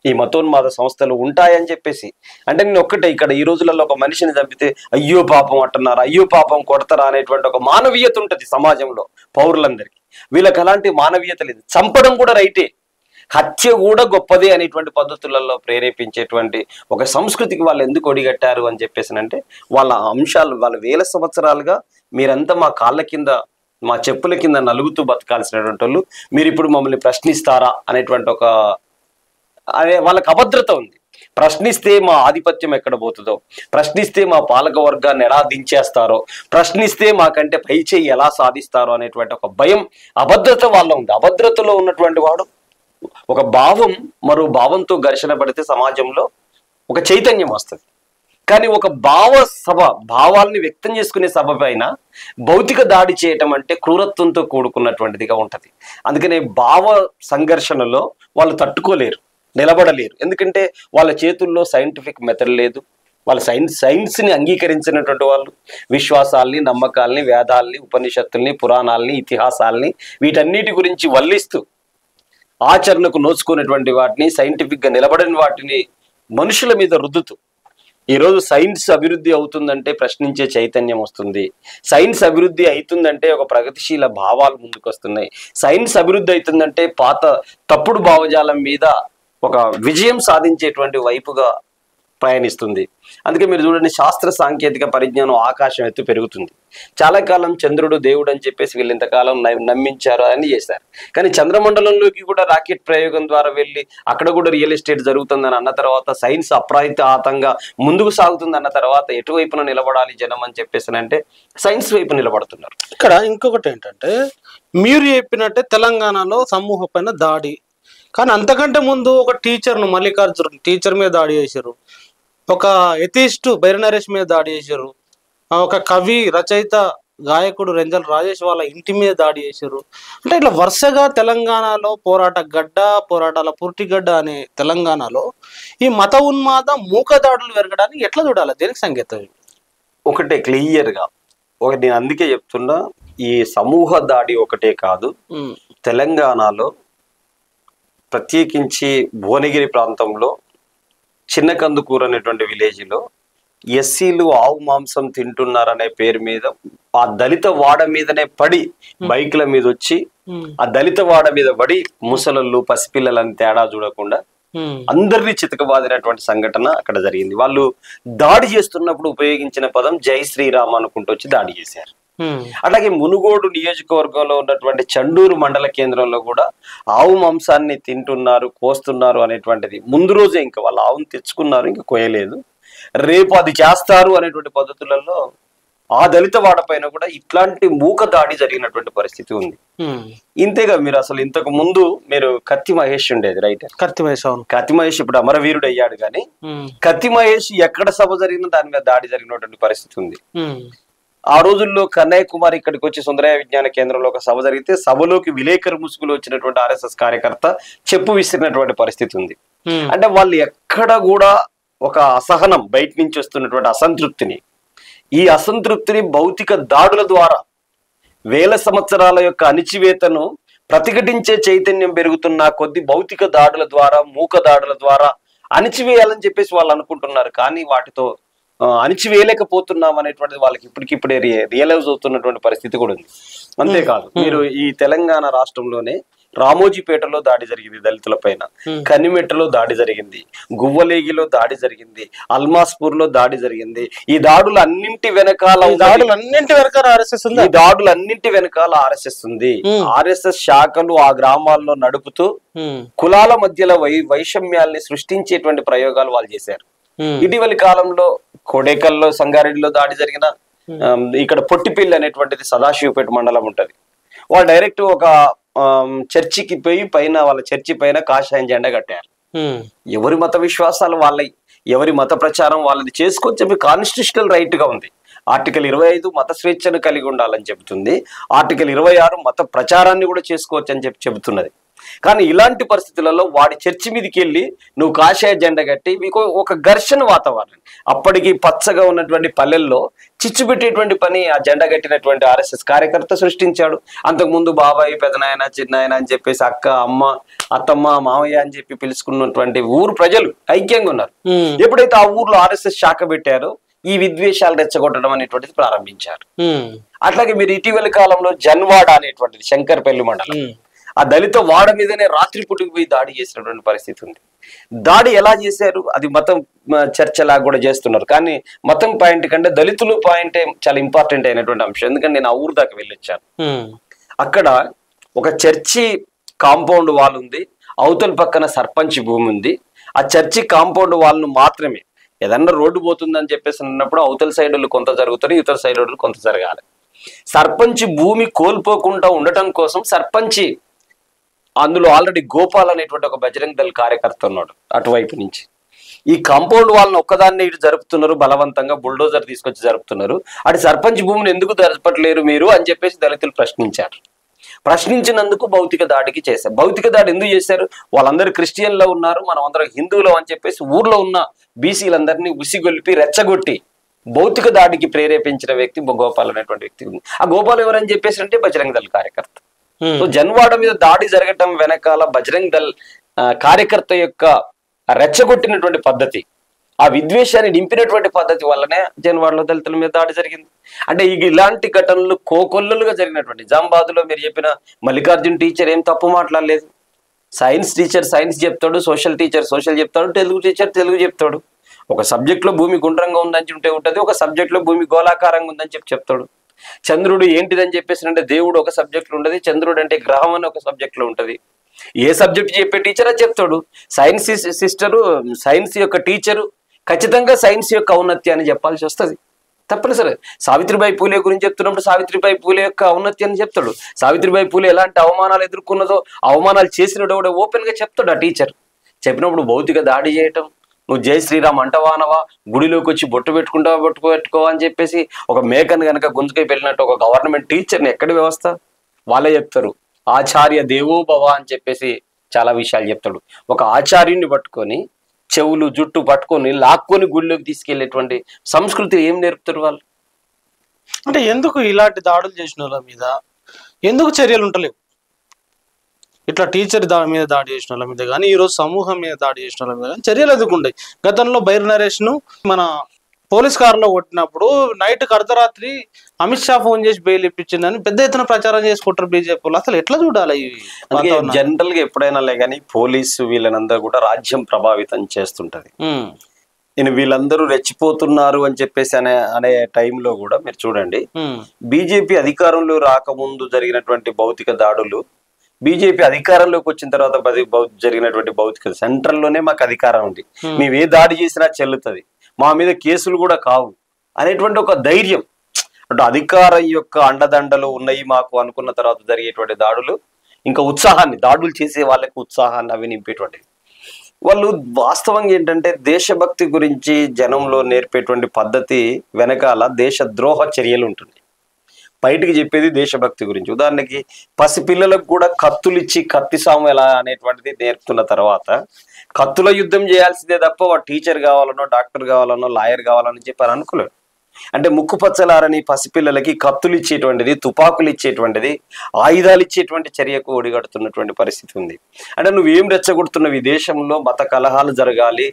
ఈ మతోన్మాద సంస్థలు ఉంటాయని చెప్పేసి, అంటే నేను ఒక్కటే ఇక్కడ ఈ రోజులలో ఒక మనిషిని చంపితే అయ్యో పాపం అంటున్నారు, అయ్యో పాపం కొడతారా అనేటువంటి ఒక మానవీయత ఉంటుంది సమాజంలో పౌరులందరికీ. వీళ్ళకి అలాంటి మానవీయత లేదు. చంపడం కూడా రైటే, హత్య కూడా గొప్పదే అనేటువంటి పద్ధతులలో ప్రేరేపించేటువంటి ఒక సంస్కృతికి వాళ్ళు ఎందుకు ఒడిగట్టారు అని చెప్పేసి అంటే, వాళ్ళ అంశాలు, వాళ్ళ వేల సంవత్సరాలుగా మీరంతా మా కాళ్ళ కింద, మా చెప్పుల కింద నలుగుతూ బతకాల్సినటువంటి వాళ్ళు మీరు ఇప్పుడు మమ్మల్ని ప్రశ్నిస్తారా అనేటువంటి ఒక వాళ్ళకి అభద్రత ఉంది. ప్రశ్నిస్తే మా ఆధిపత్యం ఎక్కడ పోతుందో, ప్రశ్నిస్తే మా పాలక వర్గాన్ని ఎలా దించేస్తారో, ప్రశ్నిస్తే మాకంటే పై చేయి ఎలా సాధిస్తారో అనేటువంటి ఒక భయం, అభద్రత వాళ్ళ ఉంది. అభద్రతలో ఉన్నటువంటి వాడు ఒక భావం మరో భావంతో ఘర్షణ పడితే సమాజంలో ఒక చైతన్యం వస్తుంది. కానీ ఒక భావాల్ని వ్యక్తం చేసుకునే సభ పైన భౌతిక దాడి చేయటం అంటే క్రూరత్వంతో కూడుకున్నటువంటిదిగా ఉంటది. అందుకనే భావ సంఘర్షణలో వాళ్ళు తట్టుకోలేరు, నిలబడలేరు. ఎందుకంటే వాళ్ళ చేతుల్లో సైంటిఫిక్ మెథడ్ లేదు. వాళ్ళ సైన్స్ని అంగీకరించినటువంటి వాళ్ళు విశ్వాసాల్ని, నమ్మకాల్ని, వేదాల్ని, ఉపనిషత్తుల్ని, పురాణాలని, ఇతిహాసాల్ని వీటన్నిటి గురించి వల్లిస్తూ ఆచరణకు నోచుకునేటువంటి వాటిని, సైంటిఫిక్ గా నిలబడిన వాటిని మనుషుల మీద రుద్దుతూ, ఈరోజు సైన్స్ అభివృద్ధి అవుతుందంటే ప్రశ్నించే చైతన్యం వస్తుంది. సైన్స్ అభివృద్ధి అవుతుందంటే ఒక ప్రగతిశీల భావాలు ముందుకు వస్తున్నాయి. సైన్స్ అభివృద్ధి అవుతుందంటే పాత తప్పుడు భావజాలం మీద ఒక విజయం సాధించేటువంటి వైపుగా ప్రయాణిస్తుంది. అందుకే మీరు చూడండి, శాస్త్ర సాంకేతిక పరిజ్ఞానం ఆకాశం ఎత్తు పెరుగుతుంది. చాలా కాలం చంద్రుడు దేవుడు అని చెప్పేసి వీళ్ళు ఇంతకాలం నమ్మించారు అని చేశారు. కానీ చంద్రమండలంలోకి కూడా రాకెట్ ప్రయోగం ద్వారా వెళ్ళి అక్కడ కూడా రియల్ ఎస్టేట్ జరుగుతుందని అన్న తర్వాత, సైన్స్ అప్రాయితంగా ముందుకు సాగుతుంది అన్న తర్వాత ఎటువైపున నిలబడాలి జనం అని చెప్పేసి అంటే సైన్స్ వైపు నిలబడుతున్నారు. ఇక్కడ ఇంకొకటి ఏంటంటే, మీరు చెప్పినట్టే తెలంగాణలో సమూహ పైన దాడి, కానీ అంతకంటే ముందు ఒక టీచర్ను, మల్లికార్జున్ టీచర్ మీద దాడి చేశారు, ఒక ఎథిస్ట్ బైర నరేష్ మీద దాడి చేశారు, ఒక కవి, రచయిత, గాయకుడు రెంజల్ రాజేష్ వాళ్ళ ఇంటి మీద దాడి చేశారు. అంటే ఇట్లా వరుసగా తెలంగాణలో పోరాటాల పుర్టిగడ్డ అనే తెలంగాణలో ఈ మత ఉన్మాద మూక దాడులు పెరగడానికి ఎట్లా చూడాలి? దేనికి సంకేతం? ఒకటే క్లియర్గా నేను అందుకే చెప్తున్నా, ఈ సమూహ దాడి ఒకటే కాదు, తెలంగాణలో ప్రత్యేకించి భువనగిరి ప్రాంతంలో చిన్న కందుకూరు అనేటువంటి విలేజ్లో ఎస్సీలు ఆవు మాంసం తింటున్నారనే పేరు మీద ఆ దళిత వాడ మీదనే పడి, బైక్ల మీద వచ్చి ఆ దళిత వాడ మీద పడి ముసలళ్ళు, పసిపిల్లలని తేడా చూడకుండా అందరినీ చితకబాదినటువంటి సంఘటన అక్కడ జరిగింది. వాళ్ళు దాడి చేస్తున్నప్పుడు ఉపయోగించిన పదం జై శ్రీరామ్ అనుకుంటూ వచ్చి దాడి చేశారు. అలాగే మునుగోడు నియోజకవర్గంలో ఉన్నటువంటి చండూరు మండల కేంద్రంలో కూడా ఆవు మాంసాన్ని తింటున్నారు, కోస్తున్నారు అనేటువంటిది ముందు రోజే ఇంకా వాళ్ళు ఆవును తెచ్చుకున్నారు, ఇంకా కోయలేదు, రేపు అది చేస్తారు అనేటువంటి పద్ధతులలో ఆ దళిత వాడ పైన కూడా ఇట్లాంటి మూక దాడి జరిగినటువంటి పరిస్థితి ఉంది. ఇంతేగా మీరు అసలు ఇంతకు ముందు మీరు కత్తి మహేష్ ఉండేది, రైట్? కత్తి మహేష్, అవును. కత్తి మహేష్ ఇప్పుడు అమరవీరుడు అయ్యాడు, కానీ కత్తి మహేష్ ఎక్కడ సభ జరిగినా దాని మీద దాడి జరిగినటువంటి పరిస్థితి ఉంది. ఆ రోజుల్లో కన్నయ్య కుమార్ ఇక్కడికి వచ్చి సుందరయ్య విజ్ఞాన కేంద్రంలో ఒక సభ జరిగితే సభలోకి విలేకరు ముసుగులో వచ్చినటువంటి ఆర్ఎస్ఎస్ కార్యకర్త చెప్పు విసిరినటువంటి పరిస్థితి ఉంది. అంటే వాళ్ళు ఎక్కడ కూడా ఒక అసహనం, బయట నుంచి వస్తున్నటువంటి అసంతృప్తిని, ఈ అసంతృప్తిని భౌతిక దాడుల ద్వారా, వేల సంవత్సరాల యొక్క అణిచివేతను ప్రతిఘటించే చైతన్యం పెరుగుతున్న కొద్ది భౌతిక దాడుల ద్వారా, మూక దాడుల ద్వారా అణిచివేయాలని చెప్పేసి వాళ్ళు అనుకుంటున్నారు. కానీ వాటితో అణిచివేయలేకపోతున్నాం అనేటువంటిది వాళ్ళకి ఇప్పటికిప్పుడే రియలైజ్ అవుతున్నటువంటి పరిస్థితి కూడా ఉంది. అంతేకాదు, మీరు ఈ తెలంగాణ రాష్ట్రంలోనే రామోజీపేటలో దాడి జరిగింది దళితుల పైన, కనిమెట్టలో దాడి జరిగింది, గువ్వలేగిలో దాడి జరిగింది, అల్మాస్పూర్ లో దాడి జరిగింది. ఈ దాడులన్నింటి వెనకాల ఆర్ఎస్ఎస్ ఉంది. ఆర్ఎస్ఎస్ శాఖలు ఆ గ్రామాల్లో నడుపుతూ కులాల మధ్యలో వైషమ్యాల్ని సృష్టించేటువంటి ప్రయోగాలు వాళ్ళు చేశారు. ఇటీవలి కాలంలో కొడేకల్లో, సంగారెడ్డిలో దాడి జరిగిన, ఇక్కడ పొట్టిపిల్లి అనేటువంటిది సదాశివపేట మండలం ఉంటది, వాళ్ళు డైరెక్ట్ ఒక చర్చికి పోయి పైన వాళ్ళ చర్చి పైన కాషాయం జెండా కట్టారు. ఎవరి మత విశ్వాసాలు వాళ్ళవి, ఎవరి మత ప్రచారం వాళ్ళది చేసుకోవచ్చు చెప్పి కాన్స్టిట్యూషనల్ రైట్ గా ఉంది. ఆర్టికల్ 25 మత స్వేచ్ఛను కలిగి ఉండాలని చెబుతుంది. ఆర్టికల్ 26 మత ప్రచారాన్ని కూడా చేసుకోవచ్చు అని చెబుతున్నది. కానీ ఇలాంటి పరిస్థితులలో వాడి చర్చి మీదకి వెళ్ళి నువ్వు కాషాయ జెండా కట్టి మీకు ఒక ఘర్షణ వాతావరణం, అప్పటికి పచ్చగా ఉన్నటువంటి పల్లెల్లో చిచ్చు పెట్టేటువంటి పని ఆ జెండా కట్టినటువంటి ఆర్ఎస్ఎస్ కార్యకర్త సృష్టించాడు. అంతకుముందు బాబాయ్, పెదనాయన, చిన్నాయన అని చెప్పేసి అక్క, అమ్మ, అత్తమ్మ, మామయ్య అని చెప్పి పిలుచుకున్నటువంటి ఊరు ప్రజలు ఐక్యంగా ఉన్నారు. ఎప్పుడైతే ఆ ఊర్లో ఆర్ఎస్ఎస్ శాఖ పెట్టారో ఈ విద్వేషాలు రెచ్చగొట్టడం అనేటువంటిది ప్రారంభించారు. అట్లాగే మీరు ఇటీవలి కాలంలో జన్వాడ అనేటువంటిది శంకర్పల్లి మండలం, ఆ దళిత వాడ మీదనే రాత్రి పుట్టుకు పోయి దాడి చేసినటువంటి పరిస్థితి ఉంది. దాడి ఎలా చేశారు అది మతం చర్చలాగా కూడా చేస్తున్నారు. కానీ మతం పాయింట్ కంటే దళితులు పాయింటే చాలా ఇంపార్టెంట్ అయినటువంటి అంశం. ఎందుకంటే నేను ఆ ఊరు దాకా వెళ్ళొచ్చాను. అక్కడ ఒక చర్చి కాంపౌండ్ వాల్ ఉంది, అవతల పక్కన సర్పంచ్ భూమి ఉంది. ఆ చర్చి కాంపౌండ్ వాల్ను మాత్రమే ఏదన్నా రోడ్డు పోతుందని చెప్పేసి అన్నప్పుడు అవతల సైడ్ వాళ్ళు కొంత జరుగుతారు, ఇతర సైడ్ వాళ్ళు కొంత జరగాలి. సర్పంచ్ భూమి కోల్పోకుండా ఉండటం కోసం సర్పంచ్ అందులో ఆల్రెడీ గోపాల్ అనేటువంటి ఒక బజరంగ్ దళ్ కార్యకర్త ఉన్నాడు అటువైపు నుంచి. ఈ కాంపౌండ్ వాళ్ళని ఒక్కదాన్ని ఇటు జరుపుతున్నారు, బలవంతంగా బుల్డోజర్ తీసుకొచ్చి జరుపుతున్నారు. అటు సర్పంచ్ భూమిని ఎందుకు జరపట్లేరు మీరు అని చెప్పేసి దళితులు ప్రశ్నించారు. ప్రశ్నించినందుకు భౌతిక దాడికి చేశారు. భౌతిక దాడి ఎందుకు చేశారు? వాళ్ళందరూ క్రిస్టియన్లో ఉన్నారు, మనం అందరం హిందువులు అని చెప్పేసి ఊర్లో ఉన్న బీసీలందరినీ ఉసిగొల్పి రెచ్చగొట్టి భౌతిక దాడికి ప్రేరేపించిన వ్యక్తి గోపాల్ అనేటువంటి వ్యక్తి ఉంది. ఆ గోపాల్ ఎవరని చెప్పేసి అంటే బజరంగ్ దళ్ కార్యకర్త. సో జన్వాడ మీద దాడి జరగటం వెనకాల బజరంగ్ దళ్ కార్యకర్త యొక్క రెచ్చగొట్టినటువంటి పద్ధతి, ఆ విద్వేషాన్ని నింపినటువంటి పద్ధతి వల్లనే జన్వాడలో దళితుల మీద దాడి జరిగింది. అంటే ఇలాంటి ఘటనలు కోకొల్లుగా జరిగినటువంటి నిజామాబాద్లో మీరు చెప్పిన మల్లికార్జున్ టీచర్ ఏం తప్పు మాట్లాడలేదు. సైన్స్ టీచర్ సైన్స్ చెప్తాడు, సోషల్ టీచర్ సోషల్ చెప్తాడు, తెలుగు టీచర్ తెలుగు చెప్తాడు. ఒక సబ్జెక్ట్లో భూమి గుండ్రంగా ఉందని ఉంటే ఉంటుంది, ఒక సబ్జెక్ట్లో భూమి గోళాకారంగా ఉందని చెప్తాడు. చంద్రుడు ఏంటిదని చెప్పేసి అంటే దేవుడు ఒక సబ్జెక్ట్లో ఉండదు, చంద్రుడు అంటే గ్రహం అని ఒక సబ్జెక్ట్లో ఉంటది. ఏ సబ్జెక్ట్ చెప్పే టీచర్ అది చెప్తాడు. సైన్స్ సిస్టరు, సైన్స్ యొక్క టీచరు ఖచ్చితంగా సైన్స్ యొక్క ఔన్నత్యాన్ని చెప్పాల్సి వస్తుంది తప్పనిసరి. సావిత్రిబాయి పూలే గురించి చెప్తున్నప్పుడు సావిత్రిబాయి పూలే యొక్క ఔన్నత్యాన్ని చెప్తాడు. సావిత్రిబాయి పూలే ఎలాంటి అవమానాలు ఎదుర్కొన్నదో, అవమానాలు చేసినట్టు కూడా ఓపెన్ గా చెప్తాడు ఆ టీచర్. చెప్పినప్పుడు భౌతిక దాడి చేయటం, నువ్వు జై శ్రీరామ్ అంటవానవా, గుడిలోకి వచ్చి బొట్టు పెట్టుకో అని చెప్పేసి ఒక మేకను కనుక గుంజుకై వెళ్ళినట్టు ఒక గవర్నమెంట్ టీచర్ని ఎక్కడి వ్యవస్థ వాళ్ళే చెప్తారు. ఆచార్య దేవోభవ అని చెప్పేసి చాలా విషయాలు చెప్తాడు. ఒక ఆచార్యుని పట్టుకొని చెవులు జుట్టు పట్టుకొని లాక్కొని గుడిలోకి తీసుకెళ్లేటువంటి సంస్కృతి ఏం నేర్పుతారు వాళ్ళు? అంటే ఎందుకు ఇలాంటి దాడులు చేసిన వాళ్ళ మీద ఎందుకు చర్యలు ఉంటలేవు? ఇట్లా టీచర్ మీద దాడి చేసిన వాళ్ళ మీద కానీ, ఈరోజు సమూహం మీద దాడి చేసిన వాళ్ళ మీద కానీ చర్యలు ఎదుర్కొంటాయి. గతంలో బైర్ నరేష్ను మన పోలీస్ కారులో కొట్టినప్పుడు నైట్కి అర్ధరాత్రి అమిత్ షా ఫోన్ చేసి బెయిల్ ఇప్పించిందని పెద్ద ఎత్తున ప్రచారం చేసుకుంటారు బీజేపీ. అసలు ఎట్లా చూడాలి? జనరల్ గా ఎప్పుడైనా కానీ పోలీసు వీళ్ళనందరూ కూడా రాజ్యం ప్రభావితం చేస్తుంటది. నేను వీళ్ళందరూ రెచ్చిపోతున్నారు అని చెప్పేసి అనే టైంలో కూడా మీరు చూడండి, బీజేపీ అధికారంలో రాకముందు జరిగినటువంటి భౌతిక దాడులు, బీజేపీ అధికారంలోకి వచ్చిన తర్వాత జరిగినటువంటి భౌతిక, సెంట్రల్లోనే మాకు అధికారం ఉంది, మేము ఏ దాడి చేసినా చెల్లుతుంది, మా మీద కేసులు కూడా కావు అనేటువంటి ఒక ధైర్యం, అంటే అధికారం యొక్క అండదండలు ఉన్నాయి మాకు అనుకున్న తర్వాత జరిగేటువంటి దాడులు ఇంకా ఉత్సాహాన్ని, దాడులు చేసే వాళ్ళకి ఉత్సాహాన్ని అవి నింపేటువంటివి. వాళ్ళు వాస్తవంగా ఏంటంటే దేశభక్తి గురించి జనంలో నేర్పేటువంటి పద్ధతి వెనకాల దేశ ద్రోహ చర్యలు ఉంటుంది. బయటికి చెప్పేది దేశభక్తి గురించి. ఉదాహరణకి పసిపిల్లలకు కూడా కత్తులు ఇచ్చి కత్తి సాము ఎలా అనేటువంటిది నేర్పుతున్న తర్వాత కత్తుల యుద్ధం చేయాల్సిందే తప్ప వాడు టీచర్ కావాలనో డాక్టర్ కావాలనో లాయర్ కావాలని చెప్పారు అనుకోలేదు. అంటే ముక్కు పచ్చలారని పసిపిల్లలకి కత్తులు ఇచ్చేటువంటిది, తుపాకులు ఇచ్చేటువంటిది, ఆయుధాలు ఇచ్చేటువంటి చర్యకు ఒడిగడుతున్నటువంటి పరిస్థితి ఉంది. అంటే నువ్వేం రెచ్చగొడుతున్న విదేశంలో మత కలహాలు జరగాలి,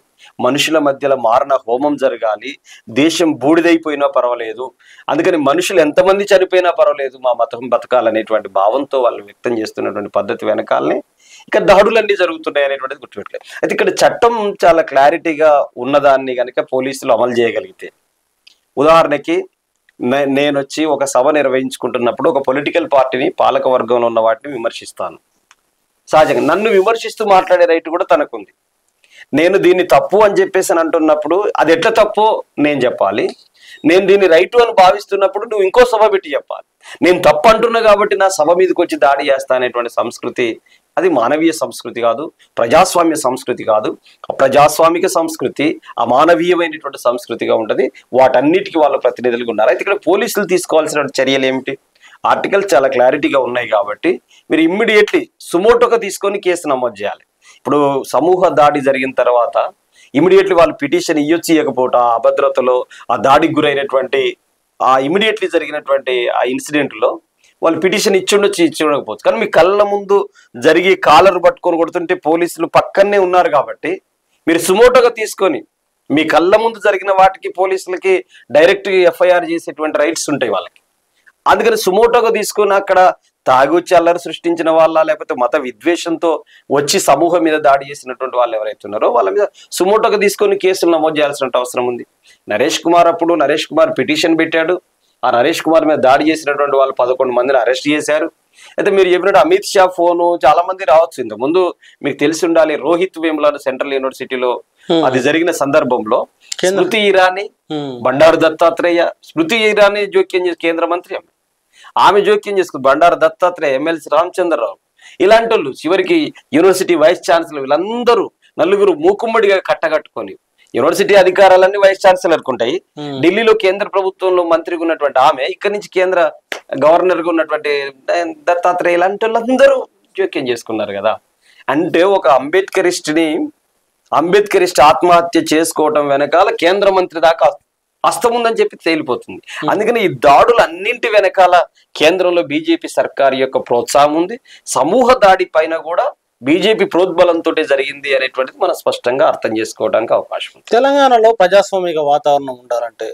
మనుషుల మధ్యలో మారణ హోమం జరగాలి, దేశం బూడిదైపోయినా పర్వాలేదు, అందుకని మనుషులు ఎంతమంది చనిపోయినా పర్వాలేదు, మా మతం బతకాలనేటువంటి భావంతో వాళ్ళు వ్యక్తం చేస్తున్నటువంటి పద్ధతి వెనకాలనే ఇక దాడులన్నీ జరుగుతున్నాయి అనేటువంటిది గుర్తుపెట్టలేదు. అయితే ఇక్కడ చట్టం చాలా క్లారిటీగా ఉన్నదాన్ని కనుక పోలీసులు అమలు చేయగలిగితే, ఉదాహరణకి నేను వచ్చి ఒక సభ నిర్వహించుకుంటున్నప్పుడు ఒక పొలిటికల్ పార్టీని, పాలక వర్గంలో ఉన్న వాటిని విమర్శిస్తాను. సహజంగా నన్ను విమర్శిస్తూ మాట్లాడే రైట్ కూడా తనకుంది. నేను దీన్ని తప్పు అని చెప్పేసి అని అంటున్నప్పుడు అది ఎట్లా తప్పో నేను చెప్పాలి, నేను దీన్ని రైటు అని భావిస్తున్నప్పుడు నువ్వు ఇంకో సభ పెట్టి చెప్పాలి. నేను తప్పు అంటున్నా కాబట్టి నా సభ మీదకి వచ్చి దాడి చేస్తా అనేటువంటి సంస్కృతి అది మానవీయ సంస్కృతి కాదు, ప్రజాస్వామ్య సంస్కృతి కాదు. ప్రజాస్వామిక సంస్కృతి అమానవీయమైనటువంటి సంస్కృతిగా ఉంటుంది. వాటన్నిటికీ వాళ్ళ ప్రతినిధులుగా ఉన్నారు. అయితే ఇక్కడ పోలీసులు తీసుకోవాల్సిన చర్యలు ఏమిటి? ఆర్టికల్స్ చాలా క్లారిటీగా ఉన్నాయి కాబట్టి మీరు ఇమ్మీడియట్లీ సుమోటోగా తీసుకొని కేసు నమోదు చేయాలి. ఇప్పుడు సమూహ దాడి జరిగిన తర్వాత ఇమీడియట్లీ వాళ్ళు పిటిషన్ ఇవ్వచ్చు, ఇవ్వకపోవటం, ఆ అభద్రతలో ఆ దాడికి గురైనటువంటి ఆ ఇమీడియట్లీ జరిగినటువంటి ఆ ఇన్సిడెంట్లో వాళ్ళు పిటిషన్ ఇచ్చుండొచ్చు, ఇచ్చుండకపోవచ్చు. కానీ మీ కళ్ళ ముందు జరిగి కాలర్ పట్టుకొని కొడుతుంటే పోలీసులు పక్కనే ఉన్నారు కాబట్టి మీరు సుమోటోగా తీసుకొని మీ కళ్ళ ముందు జరిగిన వాటికి పోలీసులకి డైరెక్ట్ ఎఫ్ఐఆర్ చేసేటువంటి రైట్స్ ఉంటాయి వాళ్ళకి. అందుకని సుమోటోగా తీసుకుని అక్కడ తాగొచ్చి అల్లరి సృష్టించిన వాళ్ళ, లేకపోతే మత విద్వేషంతో వచ్చి సమూహం మీద దాడి చేసినటువంటి వాళ్ళు ఎవరైతే ఉన్నారో వాళ్ళ మీద సుమోటోగా తీసుకొని కేసులు నమోదు చేయాల్సిన అవసరం ఉంది. నరేష్ కుమార్ పిటిషన్ పెట్టాడు. ఆ నరేష్ కుమార్ మీద దాడి చేసినటువంటి వాళ్ళు 11 మందిని అరెస్ట్ చేశారు. అయితే మీరు చెప్పినట్టు అమిత్ షా ఫోను చాలా మంది రావచ్చు. ఇంత ముందు మీకు తెలిసి ఉండాలి, రోహిత్ వేములను సెంట్రల్ యూనివర్సిటీలో అది జరిగిన సందర్భంలో స్మృతి ఇరానీ, బండారు దత్తాత్రేయ, స్మృతి ఇరానీ జోక్యం చేసి కేంద్ర మంత్రి ఆమె జోక్యం చేసుకుంది, బండారు దత్తాత్రేయ, ఎమ్మెల్సీ రామచంద్రరావు, ఇలాంటి వాళ్ళు చివరికి యూనివర్సిటీ వైస్ ఛాన్సలర్, వీళ్ళందరూ నలుగురు మూకుమ్మడిగా కట్టగట్టుకొని యూనివర్సిటీ అధికారాలన్నీ వైస్ ఛాన్సలర్కి ఉంటాయి. ఢిల్లీలో కేంద్ర ప్రభుత్వంలో మంత్రిగా ఉన్నటువంటి ఆమె, ఇక్కడి నుంచి కేంద్ర గవర్నర్ గా ఉన్నటువంటి దత్తాత్రేయ, ఇలాంటి వాళ్ళందరూ జోక్యం చేసుకున్నారు కదా. అంటే ఒక అంబేద్కరిస్ట్ ఆత్మహత్య చేసుకోవటం వెనకాల కేంద్ర మంత్రి దాకా హస్తం ఉందని చెప్పి తేలిపోతుంది. అందుకని ఈ దాడులు అన్నింటి వెనకాల కేంద్రంలో బీజేపీ సర్కార్ యొక్క ప్రోత్సాహం ఉంది. సమూహ దాడి పైన కూడా బీజేపీ ప్రోద్బలంతో జరిగింది అనేటువంటిది మనం స్పష్టంగా అర్థం చేసుకోవడానికి అవకాశం ఉంది. తెలంగాణలో ప్రజాస్వామిక వాతావరణం ఉండాలంటే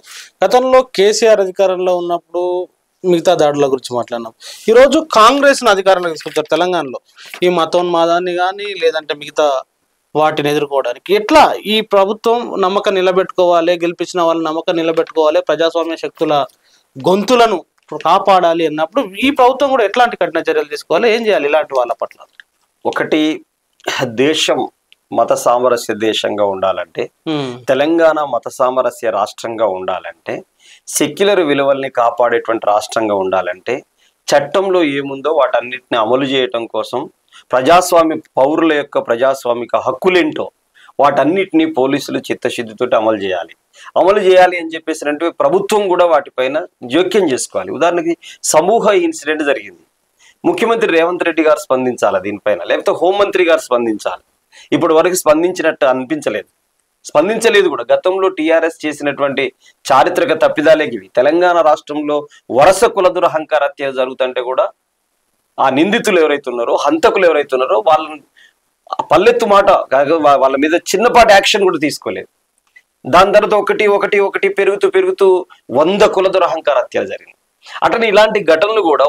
గతంలో కేసీఆర్ అధికారంలో ఉన్నప్పుడు మిగతా దాడుల గురించి మాట్లాడినాం. ఈరోజు కాంగ్రెస్ను అధికారంలోకి తీసుకొచ్చారు తెలంగాణలో. ఈ మతోన్మాదాన్ని కానీ లేదంటే మిగతా వాటిని ఎదుర్కోవడానికి ఎట్లా ఈ ప్రభుత్వం నమ్మకం నిలబెట్టుకోవాలి, గెలిపించిన వాళ్ళని నమ్మకం నిలబెట్టుకోవాలి, ప్రజాస్వామ్య శక్తుల గొంతులను కాపాడాలి అన్నప్పుడు ఈ ప్రభుత్వం కూడా ఎట్లాంటి కఠిన చర్యలు తీసుకోవాలి, ఏం చేయాలి ఇలాంటి వాళ్ళ పట్ల? ఒకటి, దేశం మత సామరస్య దేశంగా ఉండాలంటే, తెలంగాణ మత సామరస్య రాష్ట్రంగా ఉండాలంటే, సెక్యులర్ విలువల్ని కాపాడేటువంటి రాష్ట్రంగా ఉండాలంటే, చట్టంలో ఏముందో వాటన్నిటిని అమలు చేయటం కోసం ప్రజాస్వామ్య పౌరుల యొక్క ప్రజాస్వామిక హక్కులేంటో వాటన్నిటిని పోలీసులు చిత్తశుద్ధితో అమలు చేయాలి అని చెప్పేసి అంటే ప్రభుత్వం కూడా వాటిపైన జోక్యం చేసుకోవాలి. ఉదాహరణకి సమూహ ఇన్సిడెంట్ జరిగింది, ముఖ్యమంత్రి రేవంత్ రెడ్డి గారు స్పందించాలి దీనిపైన, లేకపోతే హోంమంత్రి గారు స్పందించాలి. ఇప్పటి వరకు స్పందించినట్టు స్పందించలేదు కూడా. గతంలో టీఆర్ఎస్ చేసినటువంటి చారిత్రక తప్పిదాలేకి తెలంగాణ రాష్ట్రంలో వరుస కుల దురహంకార హత్యలు జరుగుతుంటే కూడా ఆ నిందితులు ఎవరైతే ఉన్నారో, హంతకులు ఎవరైతే ఉన్నారో వాళ్ళని పల్లెత్తు మాట వాళ్ళ మీద చిన్నపాటి యాక్షన్ కూడా తీసుకోలేదు. దాని తర్వాత ఒకటి పెరుగుతూ 100 కుల దురహంకార హత్యలు జరిగింది. అట్లనే ఇలాంటి ఘటనలు కూడా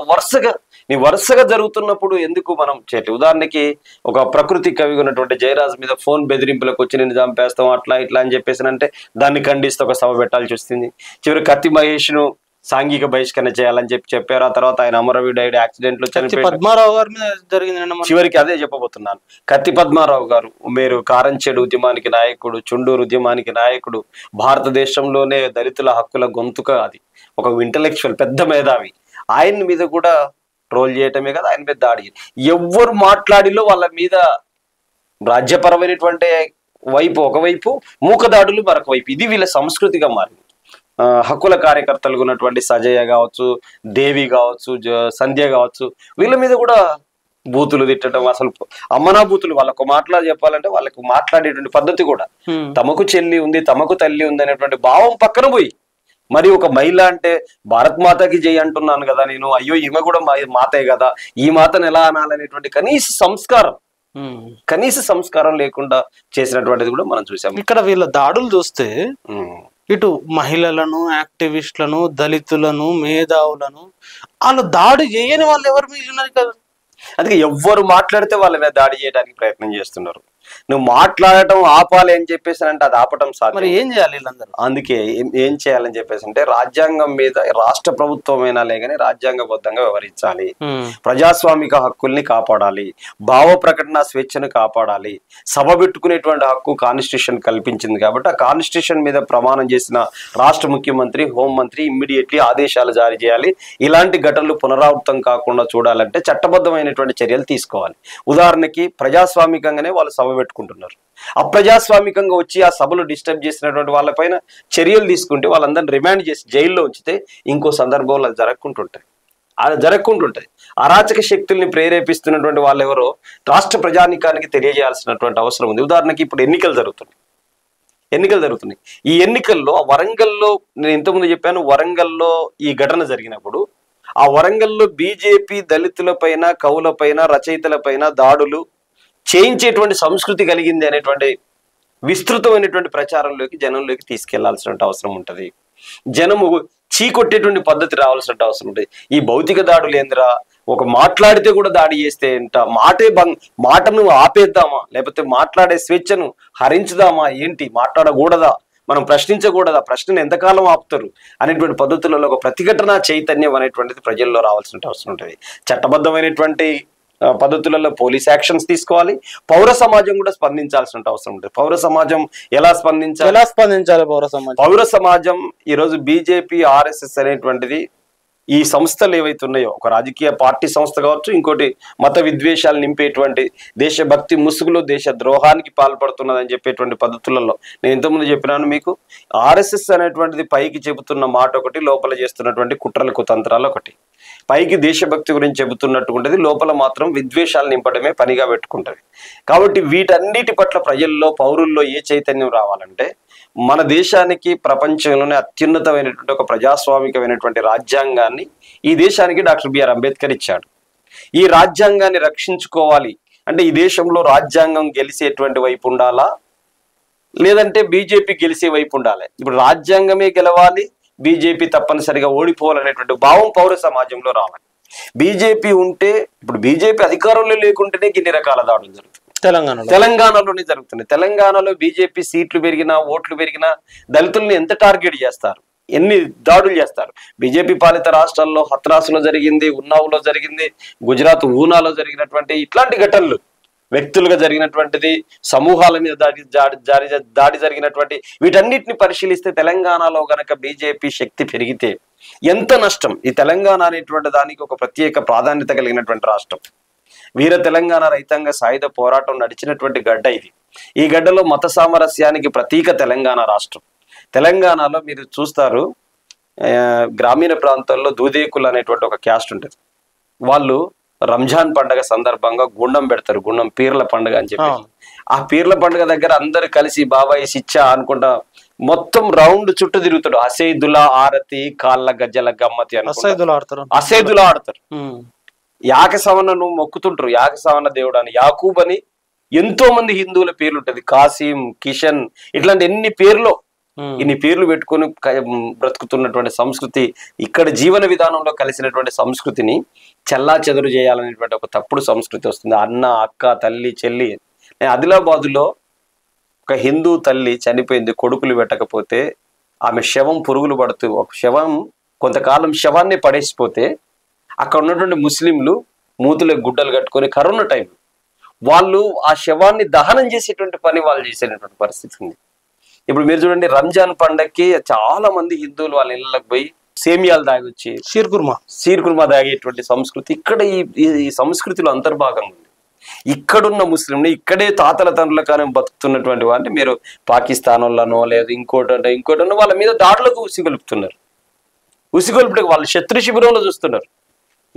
వరుసగా జరుగుతున్నప్పుడు ఎందుకు మనం చేయట్లేదు? ఉదాహరణకి ఒక ప్రకృతి కవిగా ఉన్నటువంటి జయరాజ్ మీద ఫోన్ బెదిరింపులకు వచ్చి నేను చంపేస్తాం అట్లా ఇట్లా అని చెప్పేసి అంటే దాన్ని ఖండిస్తూ ఒక సభ పెట్టాల్సి వస్తుంది. చివరి కత్తి మహేష్ ను సాంఘిక బహిష్కరణ చేయాలని చెప్పారు. ఆ తర్వాత ఆయన అమరవీరుడు యాక్సిడెంట్ లో చనిపోయారు. పద్మారావు గారి మీద జరిగింది. చివరికి అదే చెప్పబోతున్నాను. కత్తి పద్మారావు గారు మీరు కారంచేడు ఉద్యమానికి నాయకుడు, చుండూరు ఉద్యమానికి నాయకుడు, భారతదేశంలోనే దళితుల హక్కుల గొంతుక, అది ఒక ఇంటలెక్చువల్ పెద్ద మేధావి. ఆయన మీద కూడా ట్రోల్ చేయటమే కదా, ఆయన మీద దాడి. ఎవ్వరు మాట్లాడిలో వాళ్ళ మీద రాజ్యపరమైనటువంటి వైపు ఒకవైపు, మూకదాడులు మరొక వైపు. ఇది వీళ్ళ సంస్కృతిగా మారింది. హక్కుల కార్యకర్తలు ఉన్నటువంటి సజయ కావచ్చు, దేవి కావచ్చు, సంధ్య కావచ్చు, వీళ్ళ మీద కూడా బూతులు తిట్టడం, అసలు అమ్మనా బూతులు. వాళ్ళకు చెప్పాలంటే వాళ్ళకు మాట్లాడేటువంటి పద్ధతి కూడా తమకు చెల్లి ఉంది, తమకు తల్లి ఉంది అనేటువంటి భావం పక్కన పోయి మరి ఒక మహిళ అంటే భారత్ మాతకి జై అంటున్నాను కదా నేను, అయ్యో ఈమె కూడా మాతే కదా, ఈ మాతను ఎలా అనాలనేటువంటి కనీస సంస్కారం లేకుండా చేసినటువంటిది కూడా మనం చూసాం. ఇక్కడ వీళ్ళ దాడులు చూస్తే ఇటు మహిళలను, యాక్టివిస్టులను, దళితులను, మేధావులను వాళ్ళు దాడి చేయని వాళ్ళు ఎవరు మిగిలినారు కదా. అందుకే ఎవ్వరు మాట్లాడితే వాళ్ళ మీద దాడి చేయడానికి ప్రయత్నం చేస్తున్నారు. నువ్వు మాట్లాడటం ఆపాలి అని చెప్పేసి అంటే అది ఆపటం సాధ్యం. ఏం చేయాలి వీళ్ళందరూ? అందుకే ఏం చేయాలని చెప్పేసి అంటే రాజ్యాంగం మీద రాష్ట్ర ప్రభుత్వమైనా లేకనే రాజ్యాంగబద్ధంగా వ్యవహరించాలి, ప్రజాస్వామిక హక్కుల్ని కాపాడాలి, భావ ప్రకటన స్వేచ్ఛను కాపాడాలి, సభ పెట్టుకునేటువంటి హక్కు కాన్స్టిట్యూషన్ కల్పించింది కాబట్టి ఆ కాన్స్టిట్యూషన్ మీద ప్రమాణం చేసిన రాష్ట్ర ముఖ్యమంత్రి, హోంమంత్రి ఇమ్మీడియట్లీ ఆదేశాలు జారీ చేయాలి. ఇలాంటి ఘటనలు పునరావృతం కాకుండా చూడాలంటే చట్టబద్ధమైనటువంటి చర్యలు తీసుకోవాలి. ఉదాహరణకి ప్రజాస్వామికంగానే వాళ్ళు సభ పెట్టుకుంటున్నారు, అప్రజాస్వామికంగా వచ్చి ఆ సభలు డిస్టర్బ్ చేసినటువంటి వాళ్ళపైన చర్యలు తీసుకుంటే వాళ్ళందరినీ రిమాండ్ చేసి జైల్లో ఉంచితే ఇంకో సందర్భంలో అది జరగకుంటుంటాయి. అరాచక శక్తుల్ని ప్రేరేపిస్తున్నటువంటి వాళ్ళు ఎవరో రాష్ట్ర ప్రజానికానికి తెలియజేయాల్సినటువంటి అవసరం ఉంది. ఉదాహరణకి ఇప్పుడు ఎన్నికలు జరుగుతున్నాయి. ఈ ఎన్నికల్లో వరంగల్లో నేను ఇంతకుముందు చెప్పాను, వరంగల్లో ఈ ఘటన జరిగినప్పుడు ఆ వరంగల్లో బీజేపీ దళితులపైన, కవులపైన, రచయితలపైన దాడులు చేయించేటువంటి సంస్కృతి కలిగింది అనేటువంటి విస్తృతమైనటువంటి ప్రచారంలోకి జనంలోకి తీసుకెళ్లాల్సిన అవసరం ఉంటుంది. జనము చీకొట్టేటువంటి పద్ధతి రావాల్సిన అవసరం ఉంటుంది. ఈ భౌతిక దాడులు ఏందిరా, ఒక మాట్లాడితే కూడా దాడి చేస్తే ఏంట, మాటను ఆపేద్దామా, లేకపోతే మాట్లాడే స్వేచ్ఛను హరించుదామా, ఏంటి మాట్లాడకూడదా, మనం ప్రశ్నించకూడదా, ప్రశ్నను ఎంతకాలం ఆపుతారు అనేటువంటి పద్ధతులలో ఒక ప్రతిఘటన చైతన్యం అనేటువంటిది ప్రజల్లో రావాల్సిన అవసరం ఉంటుంది. చట్టబద్ధమైనటువంటి పద్ధతులలో పోలీస్ యాక్షన్స్ తీసుకోవాలి. పౌర సమాజం కూడా స్పందించాల్సిన అవసరం ఉంటుంది. పౌర సమాజం ఎలా స్పందించాలి? పౌర సమాజం ఈరోజు బీజేపీ, ఆర్ఎస్ఎస్ అనేటువంటిది ఈ సంస్థలు ఏవైతే ఉన్నాయో, ఒక రాజకీయ పార్టీ సంస్థ కావచ్చు, ఇంకోటి మత విద్వేషాలు నింపేటువంటి, దేశభక్తి ముసుగులో దేశ ద్రోహానికి పాల్పడుతున్నదని చెప్పేటువంటి పద్ధతులలో నేను ఇంతకుముందు చెప్పినాను మీకు. ఆర్ఎస్ఎస్ అనేటువంటిది పైకి చెబుతున్న మాట ఒకటి, లోపల చేస్తున్నటువంటి కుట్రల కుతంత్రాలు ఒకటి. పైకి దేశభక్తి గురించి చెబుతున్నట్టుకుంటది, లోపల మాత్రం విద్వేషాలు నింపడమే పనిగా పెట్టుకుంటది. కాబట్టి వీటన్నిటి పట్ల ప్రజల్లో, పౌరుల్లో ఏ చైతన్యం రావాలంటే మన దేశానికి ప్రపంచంలోనే అత్యున్నతమైనటువంటి ఒక ప్రజాస్వామికమైనటువంటి రాజ్యాంగాన్ని ఈ దేశానికి డాక్టర్ బిఆర్ అంబేద్కర్ ఇచ్చాడు. ఈ రాజ్యాంగాన్ని రక్షించుకోవాలి అంటే ఈ దేశంలో రాజ్యాంగం గెలిచేటువంటి వైపు ఉండాలా, లేదంటే బీజేపీ గెలిచే వైపు ఉండాలి? ఇప్పుడు రాజ్యాంగమే గెలవాలి, బీజేపీ తప్పనిసరిగా ఓడిపోవాలనేటువంటి భావం పౌర సమాజంలో రావాలి. బీజేపీ ఉంటే, ఇప్పుడు బీజేపీ అధికారంలో లేకుంటేనే ఇన్ని రకాల దాడులు జరుగుతాయి. తెలంగాణలోనే జరుగుతున్నాయి. తెలంగాణలో బీజేపీ సీట్లు పెరిగినా, ఓట్లు పెరిగినా దళితుల్ని ఎంత టార్గెట్ చేస్తారు, ఎన్ని దాడులు చేస్తారు. బీజేపీ పాలిత రాష్ట్రాల్లో హత్రాసులో జరిగింది, ఉన్నావులో జరిగింది, గుజరాత్ ఊనాలో జరిగినటువంటి ఇట్లాంటి ఘటనలు, వ్యక్తులుగా జరిగినటువంటిది, సమూహాల మీద దాడి జరిగినటువంటి వీటన్నిటిని పరిశీలిస్తే తెలంగాణలో గనక బీజేపీ శక్తి పెరిగితే ఎంత నష్టం. ఈ తెలంగాణ అనేటువంటి దానికి ఒక ప్రత్యేక ప్రాధాన్యత కలిగినటువంటి రాష్ట్రం. వీర తెలంగాణ రైతాంగ సాయుధ పోరాటం నడిచినటువంటి గడ్డ ఇది. ఈ గడ్డలో మత సామరస్యానికి ప్రతీక తెలంగాణ రాష్ట్రం. తెలంగాణలో మీరు చూస్తారు, గ్రామీణ ప్రాంతాల్లో దూదేకులు అనేటువంటి ఒక క్యాస్ట్ ఉంటుంది. వాళ్ళు రంజాన్ పండుగ సందర్భంగా గుండం పెడతారు, గుండం పీర్ల పండుగ అని చెప్పి. ఆ పీర్ల పండుగ దగ్గర అందరు కలిసి బాబాయి సిచ్చా అనుకుంటా మొత్తం రౌండ్ చుట్టూ తిరుగుతాడు. అసైదుల ఆరతి, కాళ్ళ గజ్జల గమ్మతి అని అసైదులా ఆడతారు. యాకసవన నువ్వు మొక్కుతుంటారు, యాకసవన దేవుడు అని, యాకూబ్ అని ఎంతో మంది హిందువుల పేర్లు ఉంటది, కాసిం, కిషన్, ఇట్లాంటి ఎన్ని పేర్లు ఇన్ని పేర్లు పెట్టుకొని బ్రతుకుతున్నటువంటి సంస్కృతి, ఇక్కడ జీవన విధానంలో కలిసినటువంటి సంస్కృతిని చెల్లా చెదురు చేయాలనేటువంటి ఒక తప్పుడు సంస్కృతి వస్తుంది. అన్న, అక్క, తల్లి, చెల్లి. నేను ఆదిలాబాదులో ఒక హిందూ తల్లి చనిపోయింది, కొడుకులు పెట్టకపోతే ఆమె శవం పురుగులు పడుతూ, ఒక శవం కొంతకాలం శవాన్ని పడేసిపోతే అక్కడ ఉన్నటువంటి ముస్లింలు మూతులకు గుడ్డలు కట్టుకొని కరోనా టైం వాళ్ళు ఆ శవాన్ని దహనం చేసేటువంటి పని వాళ్ళు చేసేటువంటి పరిస్థితి ఉంది. ఇప్పుడు మీరు చూడండి, రంజాన్ పండగకి చాలా మంది హిందువులు వాళ్ళ ఇళ్ళకి పోయి సేమియాలు తాగొచ్చి షీర్కుర్మా తాగేటువంటి సంస్కృతి ఇక్కడ ఈ సంస్కృతిలో అంతర్భాగంగా ఉంది. ఇక్కడున్న ముస్లింలు ఇక్కడే తాతల తండ్రుల కాలం బతుకుతున్నటువంటి వారిని మీరు పాకిస్తాన్లనో లేదా ఇంకోటనో వాళ్ళ మీద దాడులకు ఉసిగొలుపుతున్నారు. ఉసిగొలుపుటకు వాళ్ళు శత్రు శిబిరంలో చూస్తున్నారు.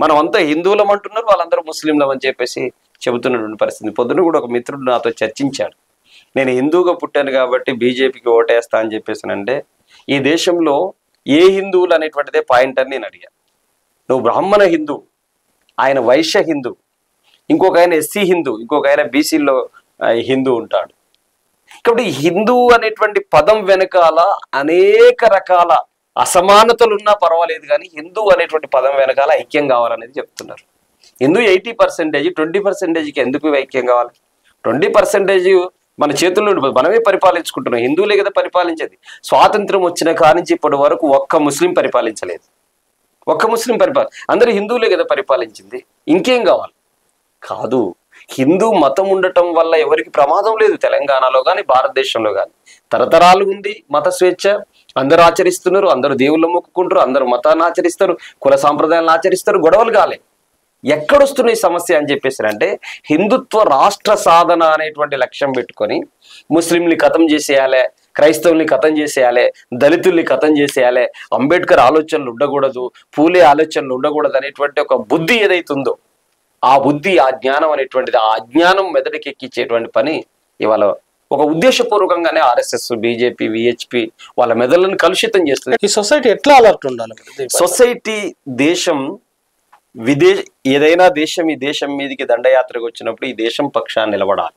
మనం అంతా హిందువులం అంటున్నారు, వాళ్ళందరూ ముస్లింలం అని చెప్పేసి చెబుతున్నటువంటి పరిస్థితి. పొద్దున కూడా ఒక మిత్రుడు నాతో చర్చించాడు. నేను హిందూగా పుట్టాను కాబట్టి బీజేపీకి ఓటేస్తా అని చెప్పేసానంటే, ఈ దేశంలో ఏ హిందువులు అనేటువంటిదే పాయింట్ అని నేను అడిగా. నువ్వు బ్రాహ్మణ హిందూ, ఆయన వైశ్య హిందూ, ఇంకొక ఆయన ఎస్సీ హిందూ, ఇంకొక ఆయన బీసీలో హిందూ ఉంటాడు. కాబట్టి హిందూ అనేటువంటి పదం వెనకాల అనేక రకాల అసమానతలున్నా పర్వాలేదు, కానీ హిందూ అనేటువంటి పదం వెనకాల ఐక్యం కావాలనేది చెప్తున్నారు. హిందూ 80%, 20%కి ఎందుకు ఐక్యం కావాలి? 20% మన చేతుల్లో మనమే పరిపాలించుకుంటున్నాం. హిందువులే కదా పరిపాలించేది. స్వాతంత్రం వచ్చిన కానించి ఇప్పటి వరకు ఒక్క ముస్లిం పరిపాలించలేదు. అందరూ హిందువులే కదా పరిపాలించింది. ఇంకేం కావాలి? కాదు, హిందూ మతం ఉండటం వల్ల ఎవరికి ప్రమాదం లేదు. తెలంగాణలో కానీ భారతదేశంలో కానీ తరతరాలు ఉంది మత స్వేచ్ఛ. అందరూ ఆచరిస్తున్నారు, అందరూ దేవుళ్ళు మొక్కుకుంటారు, అందరూ మతాన్ని ఆచరిస్తారు, కుల సాంప్రదాయాలను ఆచరిస్తారు. గొడవలు కాలే. ఎక్కడొస్తున్న ఈ సమస్య అని చెప్పేసి అంటే, హిందుత్వ రాష్ట్ర సాధన అనేటువంటి లక్ష్యం పెట్టుకొని ముస్లింని ఖతం చేసేయాలి, క్రైస్తవుల్ని ఖతం చేసేయాలి, దళితుల్ని ఖతం చేసేయాలి, అంబేద్కర్ ఆలోచనలు ఉండకూడదు, పూలే ఆలోచనలు ఉండకూడదు అనేటువంటి ఒక బుద్ధి ఏదైతుందో, ఆ బుద్ధి, ఆ జ్ఞానం అనేటువంటిది, ఆ అజ్ఞానం మెదడుకి ఎక్కించేటువంటి పని ఇవాళ ఒక ఉద్దేశపూర్వకంగానే ఆర్ఎస్ఎస్, బీజేపీ, విహెచ్పి వాళ్ళ మెదళ్ళను కలుషితం చేస్తుంది. ఈ సొసైటీ ఎట్లా అలర్ట్ ఉండాలి? సొసైటీ, దేశం, ఏదైనా దేశం ఈ దేశం మీదకి దండయాత్రకు వచ్చినప్పుడు ఈ దేశం పక్షాన్ని నిలబడాలి.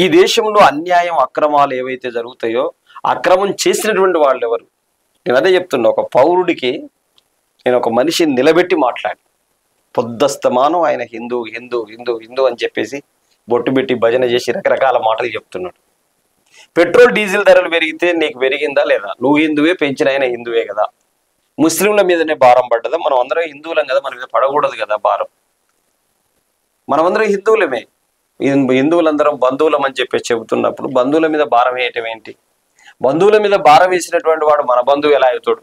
ఈ దేశంలో అన్యాయం, అక్రమాలు ఏవైతే జరుగుతాయో, అక్రమం చేసినటువంటి వాళ్ళు ఎవరు? నేను అదే చెప్తున్నా. ఒక పౌరుడికి నేను ఒక మనిషిని నిలబెట్టి మాట్లాడి, పొద్దస్తమానం ఆయన హిందూ హిందూ హిందూ హిందూ అని చెప్పేసి బొట్టు పెట్టి భజన చేసి రకరకాల మాటలు చెప్తున్నాడు. పెట్రోల్ డీజిల్ ధరలు పెరిగితే నీకు పెరిగిందా లేదా? నువ్వు హిందువే, పెంచిన ఆయన హిందువే కదా. ముస్లింల మీదనే భారం పడ్డదా? మనం అందరం హిందువులం కదా, మన మీద పడకూడదు కదా భారం. మనమందరం హిందువులమే. హిందువులందరం బంధువులం అని చెప్పేసి చెబుతున్నప్పుడు బంధువుల మీద భారం వేయటం ఏంటి? బంధువుల మీద భారం వేసినటువంటి వాడు మన బంధువు ఎలా అవుతాడు?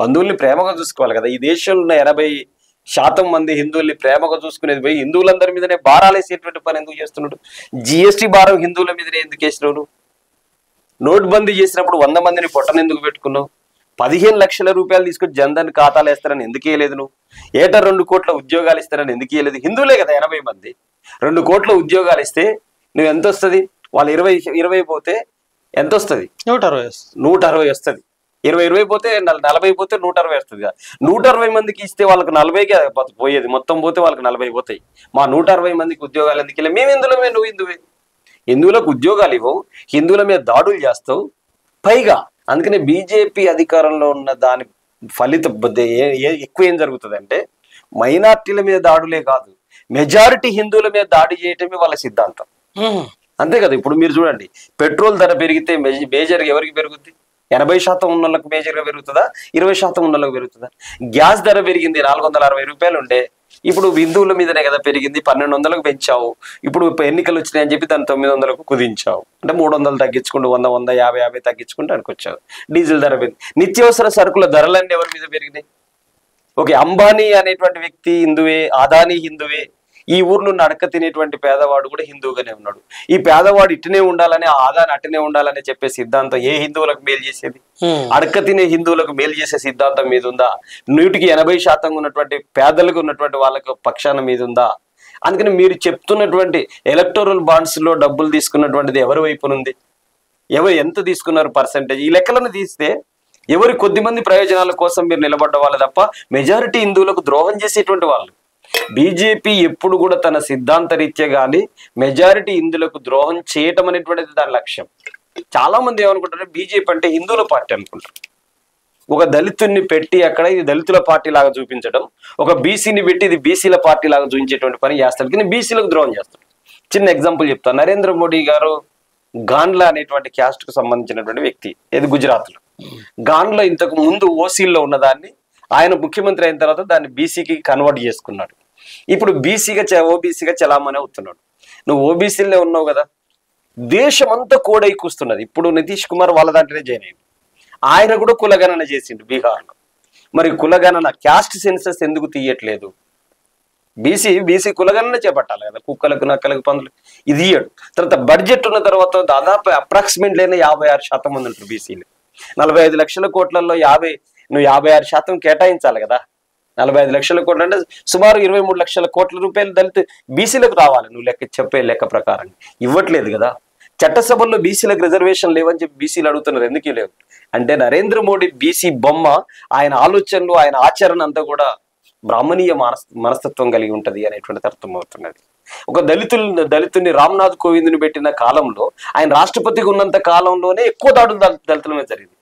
బంధువుల్ని ప్రేమగా చూసుకోవాలి కదా. ఈ దేశంలో ఉన్న 80% మంది హిందువుల్ని ప్రేమగా చూసుకునేది పోయి హిందువులందరి మీదనే భారాలు వేసేటువంటి పని ఎందుకు చేస్తున్నాడు? జిఎస్టీ భారం హిందువుల మీదనే ఎందుకు వేసినావు? నోట్బందీ చేసినప్పుడు 100 మందిని పొట్టను ఎందుకు పెట్టుకున్నావు? 15 లక్షల రూపాయలు తీసుకొని జన్ధన్ ఖాతాలు వేస్తారని ఎందుకు ఇవ్వలేదు నువ్వు? ఏటా 2 కోట్ల ఉద్యోగాలు ఇస్తారని ఎందుకు ఇవ్వలేదు? హిందువులే కదా 80 మంది. 2 కోట్ల ఉద్యోగాలు ఇస్తే నువ్వు ఎంత వస్తుంది? వాళ్ళు 20 పోతే ఎంత వస్తుంది? 160 వస్తుంది. 20 పోతే 40 పోతే 160 వస్తుంది కదా. 160 మందికి ఇస్తే వాళ్ళకి 40కి పోయేది, మొత్తం పోతే వాళ్ళకి 40 పోతాయి. మా 160 మందికి ఉద్యోగాలు ఎందుకు ఇలా? మేము హిందువులమే, నువ్వు హిందువే. హిందువులకు ఉద్యోగాలు ఇవ్వవు, హిందువుల మీద దాడులు చేస్తావు. పైగా అందుకనే బీజేపీ అధికారంలో ఉన్న దాని ఫలితం ఎక్కువ ఏం జరుగుతుంది అంటే, మైనార్టీల మీద దాడులే కాదు, మెజారిటీ హిందువుల మీద దాడి చేయటమే వాళ్ళ సిద్ధాంతం. అంతే కదా. ఇప్పుడు మీరు చూడండి, పెట్రోల్ ధర పెరిగితే మేజర్గా ఎవరికి పెరుగుద్ది? 80% ఉన్న వాళ్ళకి మేజర్గా పెరుగుతుందా? 20% ఉన్న వాళ్ళకి పెరుగుతుందా? గ్యాస్ ధర పెరిగింది, 460 రూపాయలు ఉండే, ఇప్పుడు హిందువుల మీదనే కదా పెరిగింది. 1200కు పెంచావు. ఇప్పుడు ఎన్నికలు వచ్చినాయని చెప్పి దాన్ని 900కు కుదించావు. అంటే 300 తగ్గించుకుంటూ 100, 150 తగ్గించుకుంటూ అనుకొచ్చావు. డీజిల్ ధర పెరిగింది. నిత్యావసర సరుకుల ధరలన్నీ ఎవరి మీద పెరిగినాయి? ఓకే, అంబానీ అనేటువంటి వ్యక్తి హిందువే, అదానీ హిందువే. ఈ ఊర్లో అడక తినేటువంటి పేదవాడు కూడా హిందువుగానే ఉన్నాడు. ఈ పేదవాడు ఇటునే ఉండాలని, ఆదాని అటునే ఉండాలని చెప్పే సిద్ధాంతం ఏ హిందువులకు మేలు చేసేది? అడక తినే హిందువులకు మేలు చేసే సిద్ధాంతం మీద ఉందా? 100కి 80% ఉన్నటువంటి పేదలకు ఉన్నటువంటి వాళ్ళకు పక్షాన మీద ఉందా? అందుకని మీరు చెప్తున్నటువంటి ఎలక్టోరల్ బాండ్స్ లో డబ్బులు తీసుకున్నటువంటిది ఎవరి వైపునుంది? ఎవరు ఎంత తీసుకున్నారు పర్సెంటేజ్? ఈ లెక్కలను తీస్తే ఎవరి కొద్దిమంది ప్రయోజనాల కోసం మీరు నిలబడ్డ వాళ్ళు తప్ప మెజారిటీ హిందువులకు ద్రోహం చేసేటువంటి వాళ్ళు. బీజేపీ ఎప్పుడు కూడా తన సిద్ధాంత రీత్యా కానీ మెజారిటీ హిందువులకు ద్రోహం చేయటం అనేటువంటిది దాని లక్ష్యం. చాలా మంది ఏమనుకుంటారు, బీజేపీ అంటే హిందువుల పార్టీ అనుకుంటారు. ఒక దళితుడిని పెట్టి అక్కడ ఇది దళితుల పార్టీ లాగా చూపించడం, ఒక బీసీని పెట్టి ఇది బీసీల పార్టీ లాగా చూపించేటువంటి పని చేస్తాడు, కానీ బీసీలకు ద్రోహం చేస్తాడు. చిన్న ఎగ్జాంపుల్ చెప్తాను. నరేంద్ర మోడీ గారు గాండ్లా అనేటువంటి క్యాస్ట్ కు సంబంధించినటువంటి వ్యక్తి, ఇది గుజరాత్ లో. గాండ్లో ఇంతకు ముందు ఓసీల్లో ఉన్నదాన్ని ఆయన ముఖ్యమంత్రి అయిన తర్వాత దాన్ని బీసీకి కన్వర్ట్ చేసుకున్నాడు. ఇప్పుడు ఓబీసీగా చలామణి అవుతున్నాడు. నువ్వు ఓబీసీలే ఉన్నావు కదా, దేశం అంతా కోడై కూస్తున్నది. ఇప్పుడు నితీష్ కుమార్ వాళ్ళ దాంట్లోనే జాయిన్ అయ్యింది. ఆయన కూడా కులగణన చేసిండు బీహార్లో. మరి కులగణన క్యాస్ట్ సెన్సస్ ఎందుకు తీయట్లేదు? బీసీ కులగణన చేపట్టాలి కదా, కుక్కలకు నక్కలకు పందులు ఇది ఇయ్యడు. తర్వాత బడ్జెట్ ఉన్న తర్వాత దాదాపు అప్రాక్సిమేట్లీ 56% మంది ఉంటారు బీసీలు. 45 లక్షల కోట్లలో 56% కేటాయించాలి కదా. 45 లక్షల కోట్లు అంటే సుమారు 23 లక్షల కోట్ల రూపాయలు దళిత బీసీలకు రావాలి. నువ్వు చెప్పే లెక్క ప్రకారం ఇవ్వట్లేదు కదా. చట్టసభల్లో బీసీలకు రిజర్వేషన్ లేవని చెప్పి బీసీలు అడుగుతున్నారు, ఎందుకు లేవు అంటే దరేంద్ర మోడీ బీసీ బొమ్మ, ఆయన ఆలోచనలు, ఆయన ఆచరణ అంతా కూడా బ్రాహ్మణీయ మనస్తత్వం కలిగి ఉంటది అనేటువంటిది అర్థమవుతున్నది. ఒక దళితుని రామ్నాథ్ కోవింద్ని పెట్టిన కాలంలో, ఆయన రాష్ట్రపతిగా ఉన్నంత కాలంలోనే ఎక్కువ దాడులు దళితుల మీద జరిగింది.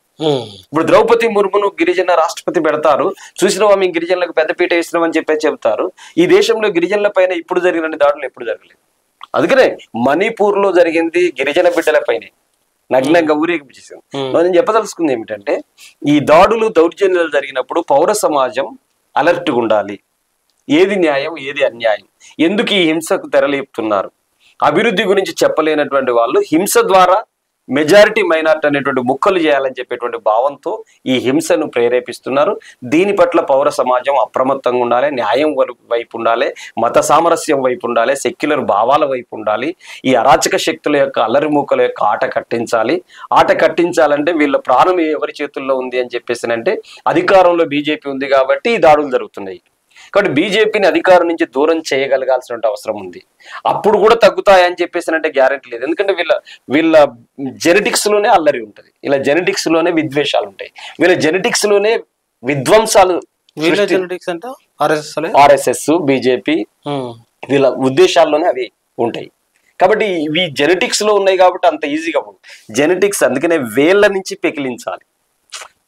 ఇప్పుడు ద్రౌపది ముర్మును గిరిజన రాష్ట్రపతి పెడతారు, చూసినవా మేము గిరిజనులకు పెద్దపీట వేసినామని చెప్తారు. ఈ దేశంలో గిరిజనుల పైన ఇప్పుడు జరిగిన దాడులు ఎప్పుడు జరగలేదు. అందుకనే మణిపూర్ లో జరిగింది గిరిజన బిడ్డల పైన నగ్నంగా ఊరేగించేసింది. నేను చెప్పదలుచుకుంది ఏమిటంటే, ఈ దాడులు దౌర్జన్యాలు జరిగినప్పుడు పౌర సమాజం అలర్ట్గా ఉండాలి. ఏది న్యాయం, ఏది అన్యాయం, ఎందుకు ఈ హింసకు తెరలేపుతున్నారు, అభివృద్ధి గురించి చెప్పలేనటువంటి వాళ్ళు హింస ద్వారా మెజారిటీ మైనార్టీ అనేటువంటి ముక్కలు చేయాలని చెప్పేటువంటి భావంతో ఈ హింసను ప్రేరేపిస్తున్నారు. దీని పట్ల పౌర సమాజం అప్రమత్తంగా ఉండాలి, న్యాయం వైపు ఉండాలి, మత సామరస్యం వైపు ఉండాలి, సెక్యులర్ భావాల వైపు ఉండాలి. ఈ అరాచక శక్తుల యొక్క అల్లరి మూకల యొక్క ఆట కట్టించాలి. ఆట కట్టించాలంటే వీళ్ళ ప్రాణం ఎవరి చేతుల్లో ఉంది అని చెప్పేసినంటే అధికారంలో బీజేపీ ఉంది కాబట్టి ఈ దాడులు జరుగుతున్నాయి. కాబట్టి బీజేపీని అధికారం నుంచి దూరం చేయగలగాల్సిన అవసరం ఉంది. అప్పుడు కూడా తగ్గుతాయని చెప్పేసినంటే గ్యారెంటీ లేదు. ఎందుకంటే వీళ్ళ జెనెటిక్స్ లోనే అల్లరి ఉంటుంది, ఇలా జెనెటిక్స్ లోనే విద్వేషాలు ఉంటాయి, వీళ్ళ జెనెటిక్స్ లోనే విధ్వంసాలు. ఆర్ఎస్ఎస్, బీజేపీ వీళ్ళ ఉద్దేశాల్లోనే అవి ఉంటాయి. కాబట్టి ఇవి జెనెటిక్స్ లో ఉన్నాయి కాబట్టి అంత ఈజీగా జెనెటిక్స్. అందుకనే వేళ్ళ నుంచి పెకిలించాలి.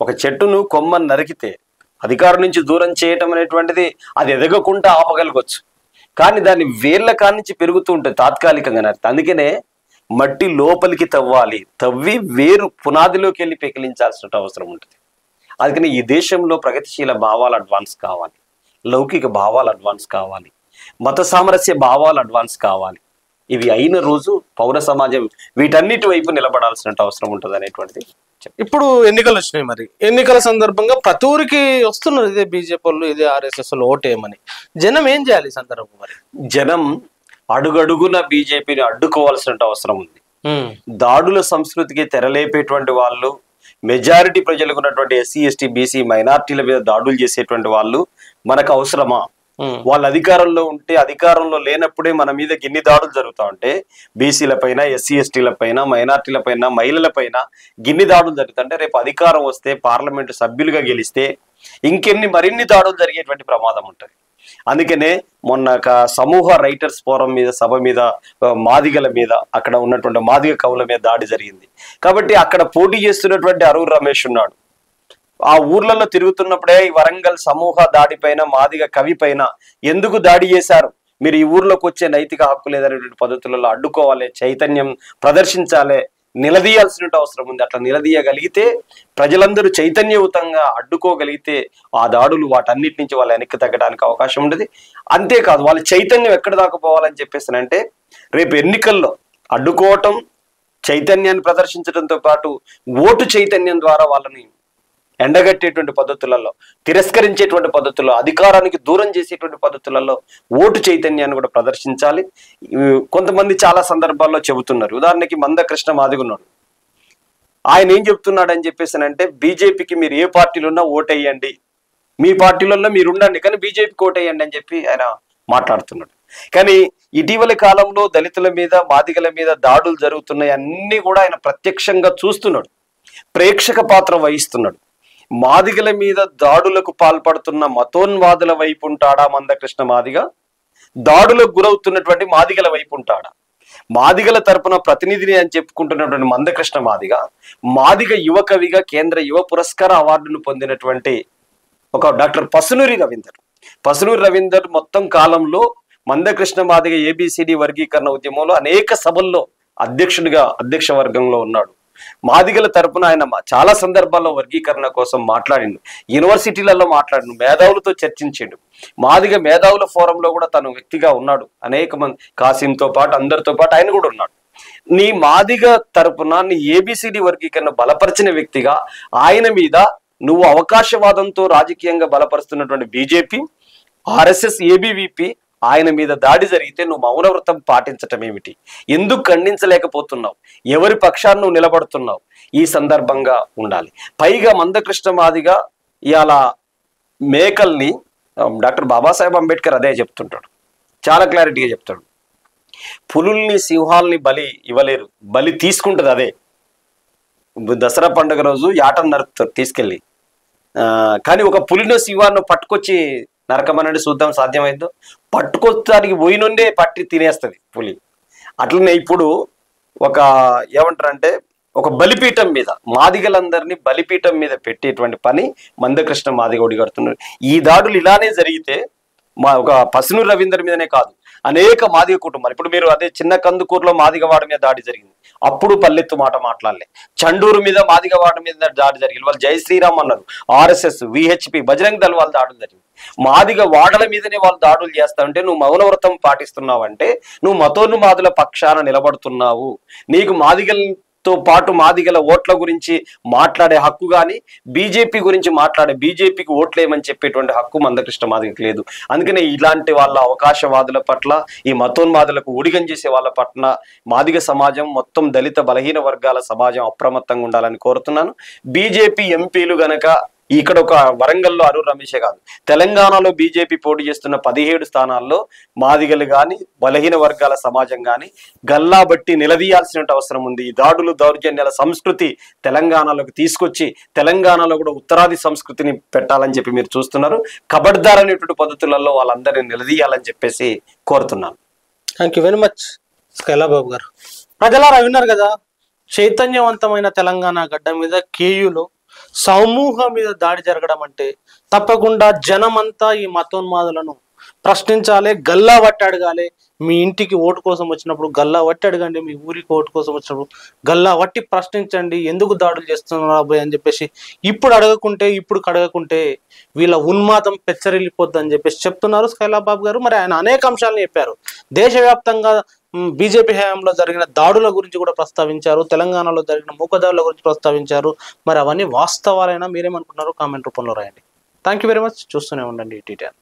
ఒక చెట్టును కొమ్మని నరికితే అధికారం నుంచి దూరం చేయటం అనేటువంటిది అది ఎదగకుండా ఆపగలగొచ్చు, కానీ దాన్ని వేళ్ల కానించి పెరుగుతూ ఉంటుంది తాత్కాలికంగా. అందుకనే మట్టి లోపలికి తవ్వాలి, తవ్వి వేరు పునాదిలోకి వెళ్ళి పెకిలించాల్సిన అవసరం ఉంటుంది. అందుకని ఈ దేశంలో ప్రగతిశీల భావాలు అడ్వాన్స్ కావాలి, లౌకిక భావాలు అడ్వాన్స్ కావాలి, మత సామరస్య భావాలు అడ్వాన్స్ కావాలి. ఇవి అయిన రోజు పౌర సమాజం వీటన్నిటి వైపు నిలబడాల్సిన అవసరం ఉంటుంది అనేటువంటిది. ఇప్పుడు ఎన్నికలు వచ్చినాయి, మరి ఎన్నికల సందర్భంగా ప్రతి ఊరికి వస్తున్నారు ఇదే బీజేపీ వాళ్ళు, ఇదే ఆర్ఎస్ఎస్ వాళ్ళు ఓటేయమని. జనం ఏం చేయాలి ఈ సందర్భం? మరి జనం అడుగడుగున బీజేపీని అడ్డుకోవాల్సిన అవసరం ఉంది. దాడుల సంస్కృతికి తెరలేపేటువంటి వాళ్ళు, మెజారిటీ ప్రజలకు ఉన్నటువంటి ఎస్సీ, ఎస్టీ, బీసీ మైనార్టీల మీద దాడులు చేసేటువంటి వాళ్ళు మనకు అవసరమా? వాళ్ళు అధికారంలో ఉంటే, అధికారంలో లేనప్పుడే మన మీద గిన్ని దాడులు జరుగుతూ ఉంటే, బీసీల పైన, ఎస్సీ ఎస్టీల పైన, మైనార్టీల పైన, మహిళల పైన గిన్ని దాడులు జరుగుతుంటే, రేపు అధికారం వస్తే, పార్లమెంటు సభ్యులుగా గెలిస్తే మరిన్ని దాడులు జరిగేటువంటి ప్రమాదం ఉంటుంది. అందుకనే మొన్న సమూహ రైటర్స్ ఫోరం మీద, సభ మీద, మాదిగల మీద, అక్కడ ఉన్నటువంటి మాదిగ కవుల మీద దాడి జరిగింది. కాబట్టి అక్కడ పోటీ చేస్తున్నటువంటి అరూర్ రమేష్ ఉన్నాడు. ఆ ఊర్లలో తిరుగుతున్నప్పుడే ఈ వరంగల్ సమూహ దాడి పైన, మాదిగ కవి పైన ఎందుకు దాడి చేశారు, మీరు ఈ ఊర్లోకి వచ్చే నైతిక హక్కు లేదనేటువంటి పద్ధతులలో అడ్డుకోవాలి, చైతన్యం ప్రదర్శించాలి, నిలదీయాల్సిన అవసరం ఉంది. అట్లా నిలదీయగలిగితే, ప్రజలందరూ చైతన్యయుతంగా అడ్డుకోగలిగితే ఆ దాడులు వాటన్నిటి నుంచి వాళ్ళు వెనక్కి తగ్గడానికి అవకాశం ఉంటుంది. అంతేకాదు, వాళ్ళ చైతన్యం ఎక్కడ దాకా పోవాలని చెప్పేసానంటే, రేపు ఎన్నికల్లో అడ్డుకోవటం, చైతన్యాన్ని ప్రదర్శించడంతో పాటు ఓటు చైతన్యం ద్వారా వాళ్ళని ఎండగట్టేటువంటి పద్ధతులలో, తిరస్కరించేటువంటి పద్ధతుల్లో, అధికారానికి దూరం చేసేటువంటి పద్ధతులలో ఓటు చైతన్యాన్ని కూడా ప్రదర్శించాలి. కొంతమంది చాలా సందర్భాల్లో చెబుతున్నారు. ఉదాహరణకి మందకృష్ణ మాదిగున్నాడు, ఆయన ఏం చెప్తున్నాడు అని చెప్పేసానంటే, బీజేపీకి మీరు ఏ పార్టీలో ఉన్నా ఓటేయండి, మీ పార్టీలలో మీరు ఉండండి, కానీ బీజేపీకి ఓటేయండి అని చెప్పి ఆయన మాట్లాడుతున్నాడు. కానీ ఇటీవలి కాలంలో దళితుల మీద, మాదిగల మీద దాడులు జరుగుతున్నాయి అన్ని కూడా ఆయన ప్రత్యక్షంగా చూస్తున్నాడు, ప్రేక్షక పాత్ర వహిస్తున్నాడు. మాదిగల మీద దాడులకు పాల్పడుతున్న మతోన్వాదుల వైపు ఉంటాడా మందకృష్ణ మాదిగ? దాడులకు గురవుతున్నటువంటి మాదిగల వైపు ఉంటాడా? మాదిగల తరపున ప్రతినిధిని అని చెప్పుకుంటున్నటువంటి మందకృష్ణ మాదిగ యువ కవిగా కేంద్ర యువ పురస్కార అవార్డును పొందినటువంటి ఒక డాక్టర్ పసునూరి రవీందర్ మొత్తం కాలంలో మందకృష్ణ మాదిగ ఏబిసిడి వర్గీకరణ ఉద్యమంలో అనేక సభల్లో అధ్యక్ష వర్గంలో ఉన్నాడు. మాదిగల తరపున ఆయన చాలా సందర్భాల్లో వర్గీకరణ కోసం మాట్లాడిండు, యూనివర్సిటీలలో మాట్లాడిండు, మేధావులతో చర్చించిండు. మాదిగ మేధావుల ఫోరంలో కూడా తను వ్యక్తిగా ఉన్నాడు. అనేక మంది కాసింతో పాటు అందరితో పాటు ఆయన కూడా ఉన్నాడు. నీ మాదిగ తరపున నీ ఏబిసిడి వర్గీకరణ బలపరిచిన వ్యక్తిగా ఆయన మీద నువ్వు అవకాశవాదంతో రాజకీయంగా బలపరుస్తున్నటువంటి బీజేపీ, ఆర్ఎస్ఎస్, ఏబీవీపీ ఆయన మీద దాడి జరిగితే నువ్వు మౌనవ్రతం పాటించటం ఏమిటి? ఎందుకు ఖండించలేకపోతున్నావు? ఎవరి పక్షాన్ని నువ్వు నిలబడుతున్నావు? ఈ సందర్భంగా ఉండాలి. పైగా మందకృష్ణ మాదిగ ఇవాళ మేకల్ని డాక్టర్ బాబాసాహెబ్ అంబేద్కర్ అదే చెప్తుంటాడు, చాలా క్లారిటీగా చెప్తాడు. పులుల్ని సింహాల్ని బలి ఇవ్వలేరు, బలి తీసుకుంటుంది అదే. దసరా పండుగ రోజు యాటను నరుకుతారు తీసుకెళ్ళి, కానీ ఒక పులినో సింహాన్ని పట్టుకొచ్చి నరకమనండి చూద్దాం సాధ్యమైందో? పట్టుకొచ్చానికి పోయి నుండే పట్టి తినేస్తుంది పులి. అట్లనే ఇప్పుడు ఒక ఏమంటారంటే ఒక బలిపీఠం మీద మాదిగలందరినీ బలిపీఠం మీద పెట్టేటువంటి పని మందకృష్ణ మాదిగ ఒడిగడుతున్నారు. ఈ దాడులు ఇలానే జరిగితే ఒక పసునూరి రవీందర్ మీదనే కాదు, అనేక మాదిగ కుటుంబాలు, ఇప్పుడు మీరు అదే చిన్న కందుకూరులో మాదిగవాడ మీద దాడి జరిగింది, అప్పుడు పల్లెత్తు మాట మాట్లాడలే. చండూరు మీద మాదిగవాడ మీద దాడి జరిగింది, వాళ్ళు జై శ్రీరామ్ అన్నారు. ఆర్ఎస్ఎస్, విహెచ్పి, బజరంగ్ దళ్ వాళ్ళు దాడులు జరిగింది. మాదిగ వాడల మీదనే వాళ్ళు దాడులు చేస్తావంటే నువ్వు మౌనవ్రతం పాటిస్తున్నావంటే నువ్వు మతోన్మాదుల పక్షాన నిలబడుతున్నావు. నీకు మాదిగలతో పాటు మాదిగల ఓట్ల గురించి మాట్లాడే హక్కు కానీ బీజేపీ గురించి మాట్లాడే బీజేపీకి ఓట్లేమని చెప్పేటువంటి హక్కు మందకృష్ణ మాదిగకి లేదు. అందుకనే ఇలాంటి వాళ్ళ అవకాశవాదుల పట్ల, ఈ మతోన్మాదులకు ఊడిగం చేసే వాళ్ళ పట్ల మాదిగ సమాజం, మొత్తం దళిత బలహీన వర్గాల సమాజం అప్రమత్తంగా ఉండాలని కోరుతున్నాను. బీజేపీ ఎంపీలు గనక ఇక్కడ ఒక వరంగల్లో అరుణ్ రమేషే కాదు, తెలంగాణలో బీజేపీ పోటీ చేస్తున్న 17 స్థానాల్లో మాదిగలు కానీ బలహీన వర్గాల సమాజం కానీ గల్లా బట్టి నిలదీయాల్సిన అవసరం ఉంది. ఈ దాడులు దౌర్జన్యాల సంస్కృతి తెలంగాణలోకి తీసుకొచ్చి తెలంగాణలో కూడా ఉత్తరాది సంస్కృతిని పెట్టాలని చెప్పి మీరు చూస్తున్నారు. కబడ్దార్ అనేటువంటి పద్ధతులలో వాళ్ళందరినీ నిలదీయాలని చెప్పేసి కోరుతున్నాను. థ్యాంక్ యూ వెరీ మచ్ స్కైలాబాబు గారు. ప్రజలారా విన్నారు కదా, చైతన్యవంతమైన తెలంగాణ గడ్డ మీద కేయూలో సమూహం మీద దాడి జరగడం అంటే తప్పకుండా జనమంతా ఈ మతోన్మాదులను ప్రశ్నించాలి, గల్లా వట్టి అడగాలి. మీ ఇంటికి ఓటు కోసం వచ్చినప్పుడు గల్లా వట్టి అడగండి, మీ ఊరికి ఓటు కోసం వచ్చినప్పుడు గల్లా వట్టి ప్రశ్నించండి, ఎందుకు దాడులు చేస్తున్నారు అబ్బాయి అని చెప్పేసి. ఇప్పుడు కడగకుంటే వీళ్ళ ఉన్మాదం పెచ్చరిల్లిపోద్ది అని చెప్పేసి చెప్తున్నారు స్కైలాబాబు గారు. మరి ఆయన అనేక అంశాలను చెప్పారు. దేశవ్యాప్తంగా బీజేపీ హయాంలో జరిగిన దాడుల గురించి కూడా ప్రస్తావించారు, తెలంగాణలో జరిగిన మూకదాడుల గురించి ప్రస్తావించారు. మరి అవన్నీ వాస్తవాలైనా మీరేమనుకున్నారో కామెంట్ రూపంలో రాయండి. Thank you very much. చూస్తూనే ఉండండి టీ10.